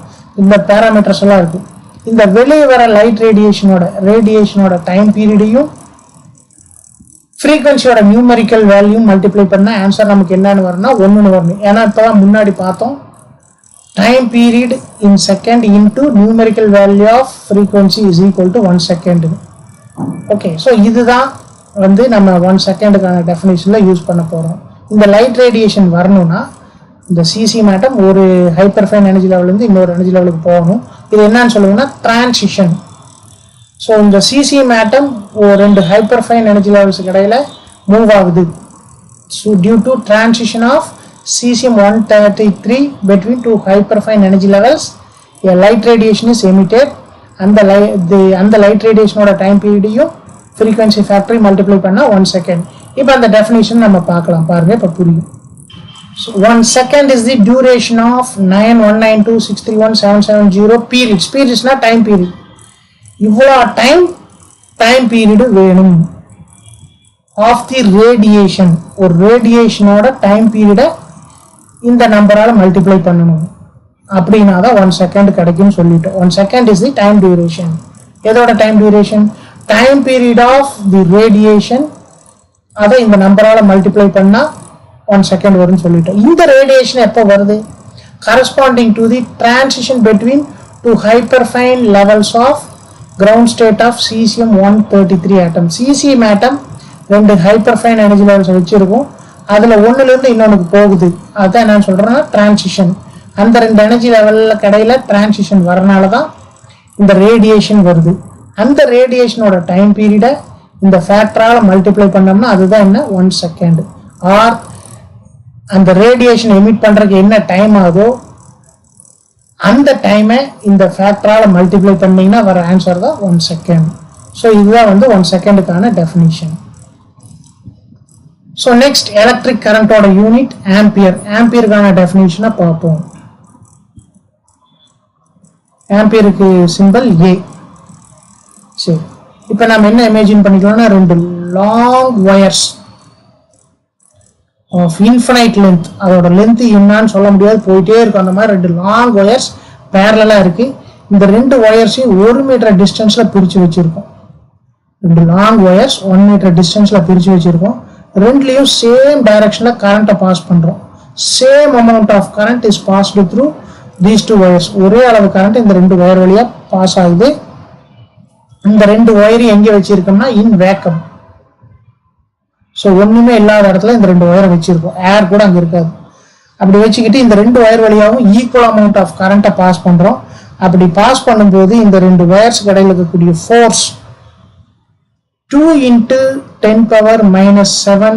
இந்த பேராமீட்டர்ஸ் எல்லாம் இருக்கும். இந்த வெளியே வர லைட் ரேடியேஷனோட டைம் பீரியடையும் ஃப்ரீக்வன்சியோட நியூமெரிக்கல் வேல்யூ மல்டிப்ளை பண்ணா ஆன்சர் நமக்கு என்னன்னு வரணும்னா 1ன்னு வரணும். ஏன்னா இப்பதான் முன்னாடி பார்த்தோம் time period in second into numerical value of frequency is equal to 1 second. Okay, so இதுதான் வந்து நம்ம 1 செகண்டுக்கான டெஃபினேஷன்ல யூஸ் பண்ண போறோம். இந்த லைட் ரேடியேஷன் வரணும்னா இந்த சிசி மேட்டம் ஒரு ஹைப்பர் ஃபைன் எனர்ஜி லெவல்லேருந்து இன்னொரு எனர்ஜி லெவலுக்கு போகணும். இது என்னன்னு சொல்லுவோம்னா டிரான்சிஷன். ஸோ இந்த சிசிஎம் ஆட்டம் ரெண்டு ஹைப்பர் ஃபைன் எனர்ஜி லெவல்ஸுக்கு இடையில மூவ் ஆகுது. So due to transition of cesium 133 between two hyperfine energy levels, a light radiation is emitted. அந்த லைட் ரேடியேஷனோட டைம் பீரியடையும் ஃப்ரீக்வன்சி ஃபேக்டரி மல்டிப்ளை பண்ணா 1 செகண்ட். இப்போ அந்த டெஃபினேஷன் நம்ம பார்க்கலாம், பாருங்க இப்போ புரியும். So 1 second is the duration of 919263177 periods. Periodsனா டைம் பீரியட். இவ்வளோ டைம் பீரியடு வேணும் ஆஃப் தி ரேடியேஷன். ஒரு ரேடியேஷனோட டைம் பீரியடை இந்த நம்பரால மல்டிப்ளை பண்ணணும் அப்படின்னா தான் 1 செகண்ட் கிடைக்கும்னு சொல்லிட்டோம். 1 second is the time duration. எதோட time duration? Time period of the radiation. அதை இந்த நம்பரால மல்டிப்ளை பண்ணா 1 செகண்ட் வரும்னு சொல்லிட்டோம். இந்த ரேடியேஷன் எப்போ வருது? Corresponding to the transition between two hyperfine levels of ground state of cesium-133 atom. cesium atom 2 hyperfine energy levels வச்சிருக்கும். அதுல ஒண்ணுலேருந்து இன்னொன்னுக்கு போகுது. அதான் என்ன சொல்றேன்னா டிரான்சிஷன். அந்த 2 எனர்ஜி லெவல்ல கடையில டிரான்சிஷன் வரனால தான் இந்த ரேடியேஷன் வருது. அந்த ரேடியேஷனோட டைம் பீரியடை இந்த ஃபேக்டரால மல்டிப்ளை பண்ணோம்னா அதுதான் என்ன 1 செகண்ட். ஆர் அந்த ரேடியேஷன் எமிட் பண்றதுக்கு என்ன டைம் ஆகுதோ அந்த டைமை இந்த ஃபேக்டரால மல்டிப்ளை பண்ணீங்கன்னா வர ஆன்சர் தான் 1 செகண்ட். ஸோ இதுதான் வந்து 1 செகண்டுக்கான டெஃபினிஷன். ஸோ நெக்ஸ்ட் எலக்ட்ரிக் கரண்டோட யூனிட் ஆம்பியர். ஆம்பியருக்கான டெஃபினிஷனை பார்ப்போம். ஆம்பியருக்கு சிம்பிள் ஏ. சரி, இப்போ நம்ம என்ன இமேஜின் பண்ணிக்கலாம்னா 2 long wires of infinite length. அதோட லென்த் என்னன்னு சொல்ல முடியாது, போயிட்டே இருக்கும். அந்த மாதிரி 2 லாங் ஒயர்ஸ் பேரலா இருக்கு. இந்த 2 ஒயர்ஸையும் 1 மீட்டர் டிஸ்டன்ஸ்ல பிரிச்சு வச்சிருக்கோம். 2 லாங் ஒயர்ஸ் 1 மீட்டர் டிஸ்டன்ஸ்ல பிரிச்சு வச்சிருக்கோம். ரெண்டுலயும் சேம் டைரக்ஷன்ல கரண்ட்டை பாஸ் பண்றோம். Same amount of current is passed through these 2 wires. ஒரே அளவு கரண்ட் இந்த 2 ஒயர் வழியா பாஸ் ஆகுது. இந்த 2 ஒயரையும் எங்க வச்சிருக்கோம்னா இன் வேக்கம். ஸோ ஒண்ணுமே இல்லாத இடத்துல இந்த 2 ஒயரை வச்சிருக்கோம். ஏர் கூட அங்க இருக்காது. அப்படி வச்சுக்கிட்டு இந்த 2 ஒயர் வழியாகவும் ஈக்குவல் அமௌண்ட் ஆஃப் கரண்ட்டை பாஸ் பண்றோம். அப்படி பாஸ் பண்ணும்போது இந்த 2 ஒயர்ஸ் இடையில இருக்கக்கூடிய ஃபோர்ஸ் 2 × 10⁻⁻7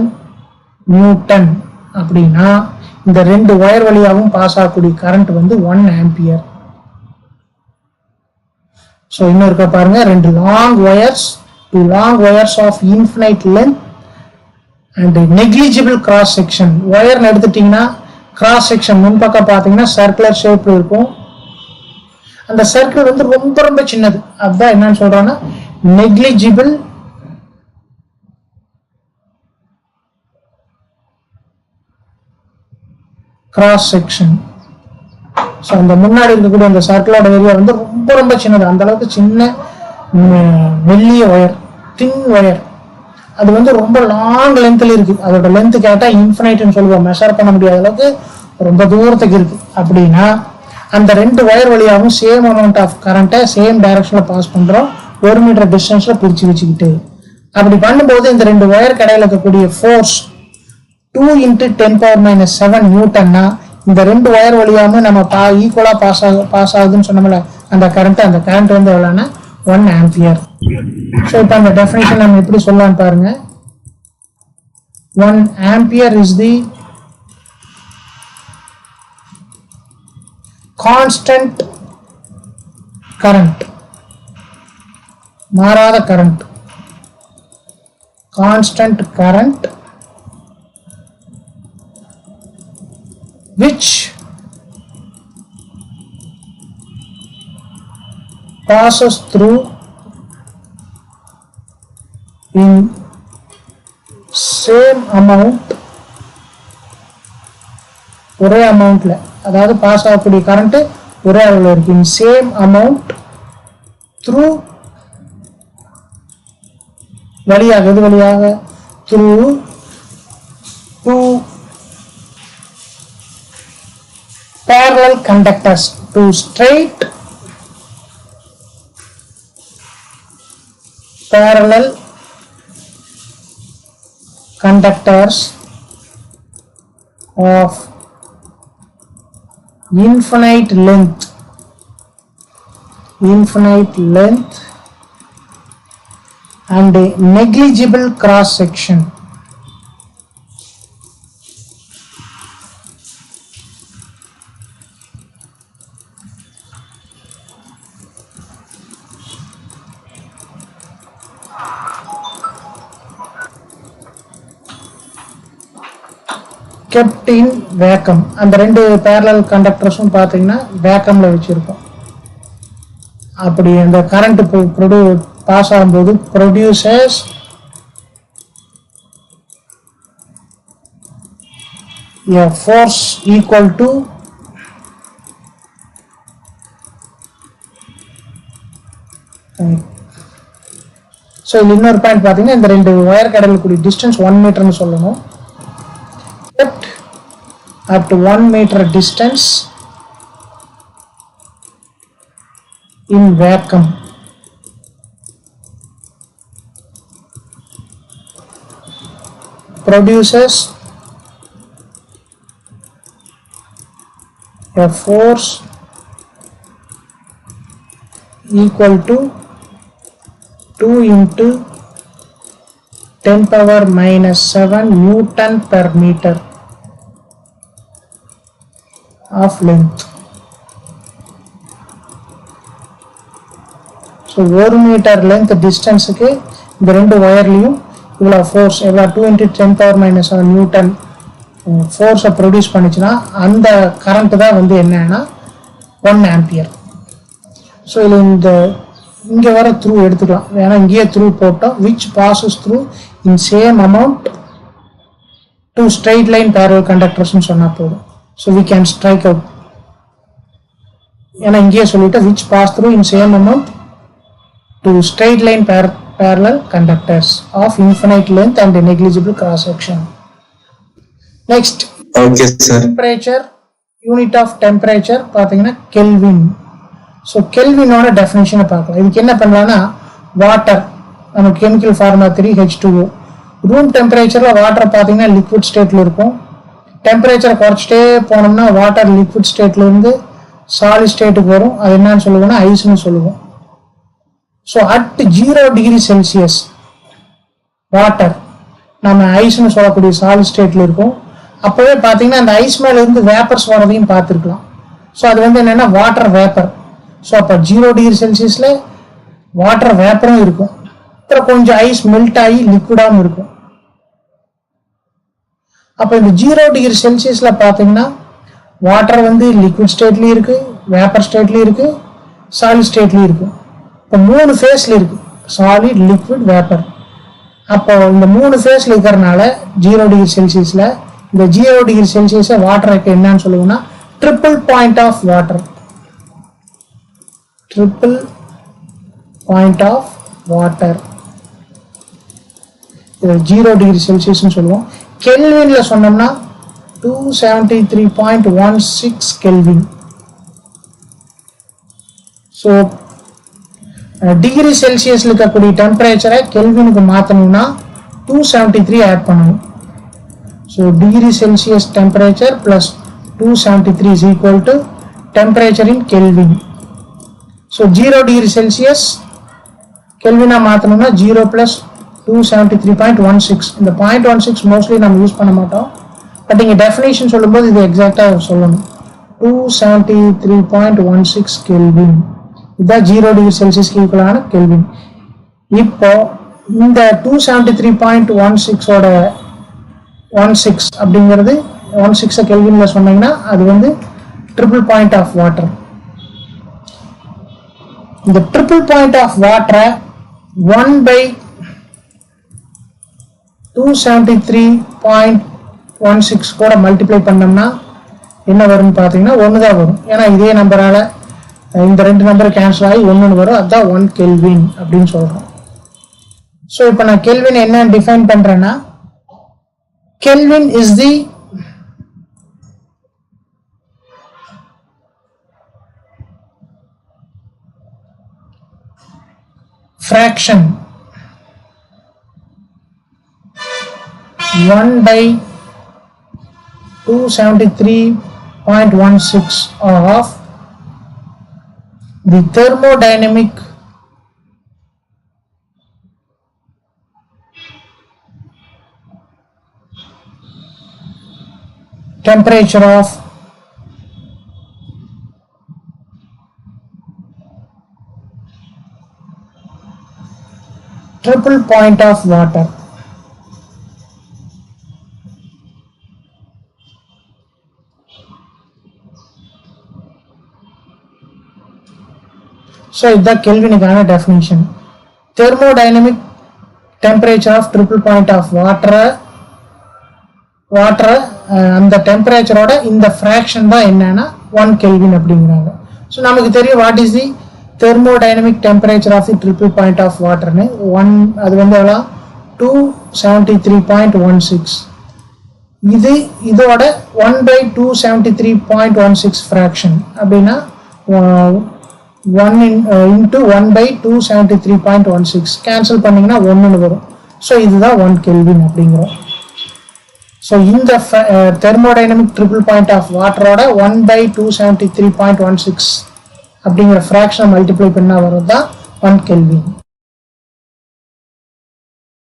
நியூட்டன். அப்படின்னா இந்த 2 ஒயர் வழியாகவும் பாஸ் ஆகக்கூடிய கரண்ட் வந்து 1 ஆம்பியர். ஸோ இன்னும் இருக்க பாருங்க, 2 long wires, 2 long wires of infinite length and negligible cross section. ஒயர்னு எடுத்துட்டீங்கன்னா கிராஸ் செக்ஷன் முன்பக்கம் பார்த்தீங்கன்னா சர்க்குலர் ஷேப்ல இருக்கும். அந்த சர்க்கிள் வந்து ரொம்ப ரொம்ப சின்னது. அதுதான் என்னன்னு சொல்றாங்கன்னா நெக்லிஜிபிள் கிராஸ் செக்ஷன். ஸோ அந்த முன்னாடி இருக்கக்கூடிய அந்த சர்க்கிளோட ஏரியா வந்து ரொம்ப ரொம்ப சின்னது. அந்த அளவுக்கு சின்ன மெல்லிய ஒயர், தின் ஒயர். அது வந்து ரொம்ப லாங் லென்த்ல இருக்கு. அதோட லென்த் கேட்டா இன்ஃபினைட்னு சொல்லுவோம். மெஷர் பண்ண முடியாத அளவுக்கு ரொம்ப தூரத்துக்கு இருக்கு. அப்படின்னா அந்த 2 ஒயர் வழியாகவும் சேம் அமௌண்ட் ஆஃப் கரண்ட்டை சேம் டைரக்ஷன்ல பாஸ் பண்றோம். 1 மீட்டர் டிஸ்டன்ஸ்ல பிரிச்சு வச்சுக்கிட்டு. அப்படி பண்ணும்போது இந்த 2 ஒயர் கடையில் இருக்கக்கூடிய ஃபோர்ஸ் 2 × 10⁻⁻7 நியூட்டன்னா இந்த 2 ஒயர் வழியாம நம்ம ஈக்குவலா பாஸ் ஆகுதுன்னு சொன்னோம்ல அந்த கரண்ட் வந்து எவ்வளோன்னா 1 ஆம்பியர். ஸோ இப்போ அந்த டெஃபினிஷன் நம்ம எப்படி சொல்லலாம் பாருங்க. 1 ampere is the constant current, மாறாத current, constant current which passes through in same amount, ஒரே அமௌண்ட்ல, அதாவது பாஸ் ஆகக்கூடிய கரண்ட் ஒரே அளவில் இருக்கு. in same amount through வழியாக, எது வழியாக? through 2 parallel conductors, 2 straight parallel conductors of infinite length and a negligible cross section. kept in vacuum. அந்த 2 parallel conductorsம் பார்த்தீங்கன்னா வேக்கம்ல வச்சிருக்கோம். அப்படி அந்த கரண்ட் பாஸ் ஆகும்போது produces a force equal to so இன்னொரு பாயிண்ட் பாத்தீங்கன்னா இந்த ரெண்டு வயர் கடலுக்குரிய டிஸ்டன்ஸ் 1 மீட்டர்னு சொல்லணும். kept at 1 meter distance in vacuum produces a force equal to 2 into 10 power minus 7 Newton per meter of length. So 1 meter length distance க்கு இந்த ரெண்டு வயர்லயும் இவ்வளவு force எவ்வளவு 2 into 10 power minus 7 Newton ஃபோர்ஸை ப்ரொடியூஸ் பண்ணிச்சுன்னா அந்த current தான் வந்து என்னன்னா 1 ஆம்பியர். ஸோ இதில் இந்த இங்கே வர த்ரூ எடுத்துக்கலாம், ஏன்னா இங்கேயே த்ரூ போட்டோம். Which passes through in same amount two straight line parallel கண்டக்டர்ஸ்னு சொன்னால் போதும். So we can strike out, ஏன்னா இங்கேயே சொல்லிட்டு which pass through in same amount two straight line parallel conductors of infinite length and negligible cross section. Next,
okay sir.
Temperature, unit of temperature பாத்தீங்கன்னா Kelvin. So Kelvin ஓட definition பார்க்கலாம். இதுக்கு என்ன பண்ணலாம்னா water நம்ம chemical formula 3H2O. room temperature water பாத்தீங்கன்னா liquid stateல இருக்கும். temperature குறைச்சிட்டே போனோம்னா water liquid stateல இருந்து solid stateக்கு வரும். அது என்னன்னு சொல்லுவோம்னா ஐஸ்னு சொல்லுவோம். So at 0 degree Celsius water நம்ம ஐஸ்னு சொல்லக்கூடிய சாலிட் ஸ்டேட்ல இருக்கும். அப்பவே பாத்தீங்கன்னா அந்த ஐஸ் மேல இருந்து வேப்பர்ஸ் வரதையும் பார்த்துருக்கலாம். ஸோ அது வந்து என்னன்னா வாட்டர் வேப்பர். ஸோ அப்போ 0 டிகிரி செல்சியஸ்ல வாட்டர் வேப்பரும் இருக்கும், அப்புறம் கொஞ்சம் ஐஸ் மெல்ட் ஆகி லிக்விடாகவும் இருக்கும். அப்போ இந்த 0 டிகிரி செல்சியஸ்ல பாத்தீங்கன்னா வாட்டர் வந்து லிக்விட் ஸ்டேட்லயும் இருக்கு, வேப்பர் ஸ்டேட்லயும் இருக்கு, சாலிட் ஸ்டேட்லயும் இருக்கு. இப்போ 3 ஃபேஸ்ல இருக்கு, சாலிட், லிக்விட், வேப்பர். அப்போ இந்த 3 ஃபேஸ்ல இருக்கிறதுனால 0 டிகிரி செல்சியஸ்ல இந்த 0 டிகிரி செல்சியஸை வாட்டருக்கு என்னன்னு சொல்லுவோம்னா triple point of water. Triple point of water இது 0 டிகிரி செல்சியஸ்னு சொல்லுவோம். கெல்வின்ல சொன்னோம்னா 273.16 கெல்வின். ஸோ டிகிரி செல்சியஸ்ல இருக்கக்கூடிய டெம்பரேச்சரை கெல்வினுக்கு மாற்றணும்னா 273 ஆட் பண்ணணும். So degree Celsius temperature plus 273 is equal to temperature in kelvin. So 0 degree Celsius கெல்வினா மாற்றணும்னா 0 பிளஸ் 273.16. இந்த 0.16 மோஸ்ட்லி நம்ம யூஸ் பண்ண மாட்டோம், பட் இங்கே டெஃபினேஷன் சொல்லும்போது இது எக்ஸாக்டாக சொல்லணும். 273.16 கெல்வின் இதுதான் 0 டிகிரி செல்சியஸ்க்கு ஈக்குவலான கெல்வின். இப்போ இந்த 273.16ஓட 16 அப்படிங்கிறது 16 கெல்வின்ல சொன்னீங்கன்னா அது வந்து ட்ரிபிள் பாயிண்ட் ஆஃப் வாட்டர். இந்த ட்ரிபிள் பாயிண்ட் ஆஃப் வாட்டரை 1/273.16 கூட மல்டிப்ளை பண்ணோம்னா என்ன வரும்னு பார்த்தீங்கன்னா 1 தான் வரும். ஏன்னா இதே நம்பரால இந்த ரெண்டு நம்பர் கேன்சல் ஆகி 1 வரும், அதுதான் 1 கெல்வின் அப்படின்னு சொல்றோம். ஸோ இப்போ நான் கெல்வின் என்ன டிஃபைன் பண்றேன்னா kelvin is the fraction 1/273.16 of the thermodynamic temperature of triple point of water. So the Kelvinic definition. Thermodynamic temperature of triple point of water வாட்டரை அந்த டெம்பரேச்சரோட இந்த ஃப்ராக்ஷன் தான் என்னன்னா 1 கெல்வின் அப்படிங்கிறாங்க. ஸோ நமக்கு தெரியும் what is the thermodynamic temperature of the triple point of வாட்டர்னு அது வந்து எவ்வளோ 273.16. இதோட 1/273.16 ஃப்ராக்ஷன் அப்படின்னா 1 into 1/273.16 கேன்சல் பண்ணீங்கன்னா 1 வரும். ஸோ இதுதான் 1 கெல்வின் அப்படிங்கிறோம். ஸோ இந்த தெர்மோடைனமிக் ட்ரிபிள் பாயிண்ட் ஆஃப் வாட்டரோட 1/273.16 அப்படிங்கிற ஃப்ராக்ஷன் மல்டிப்ளை பண்ணால் வர்றது தான் 1 கெல்வின்.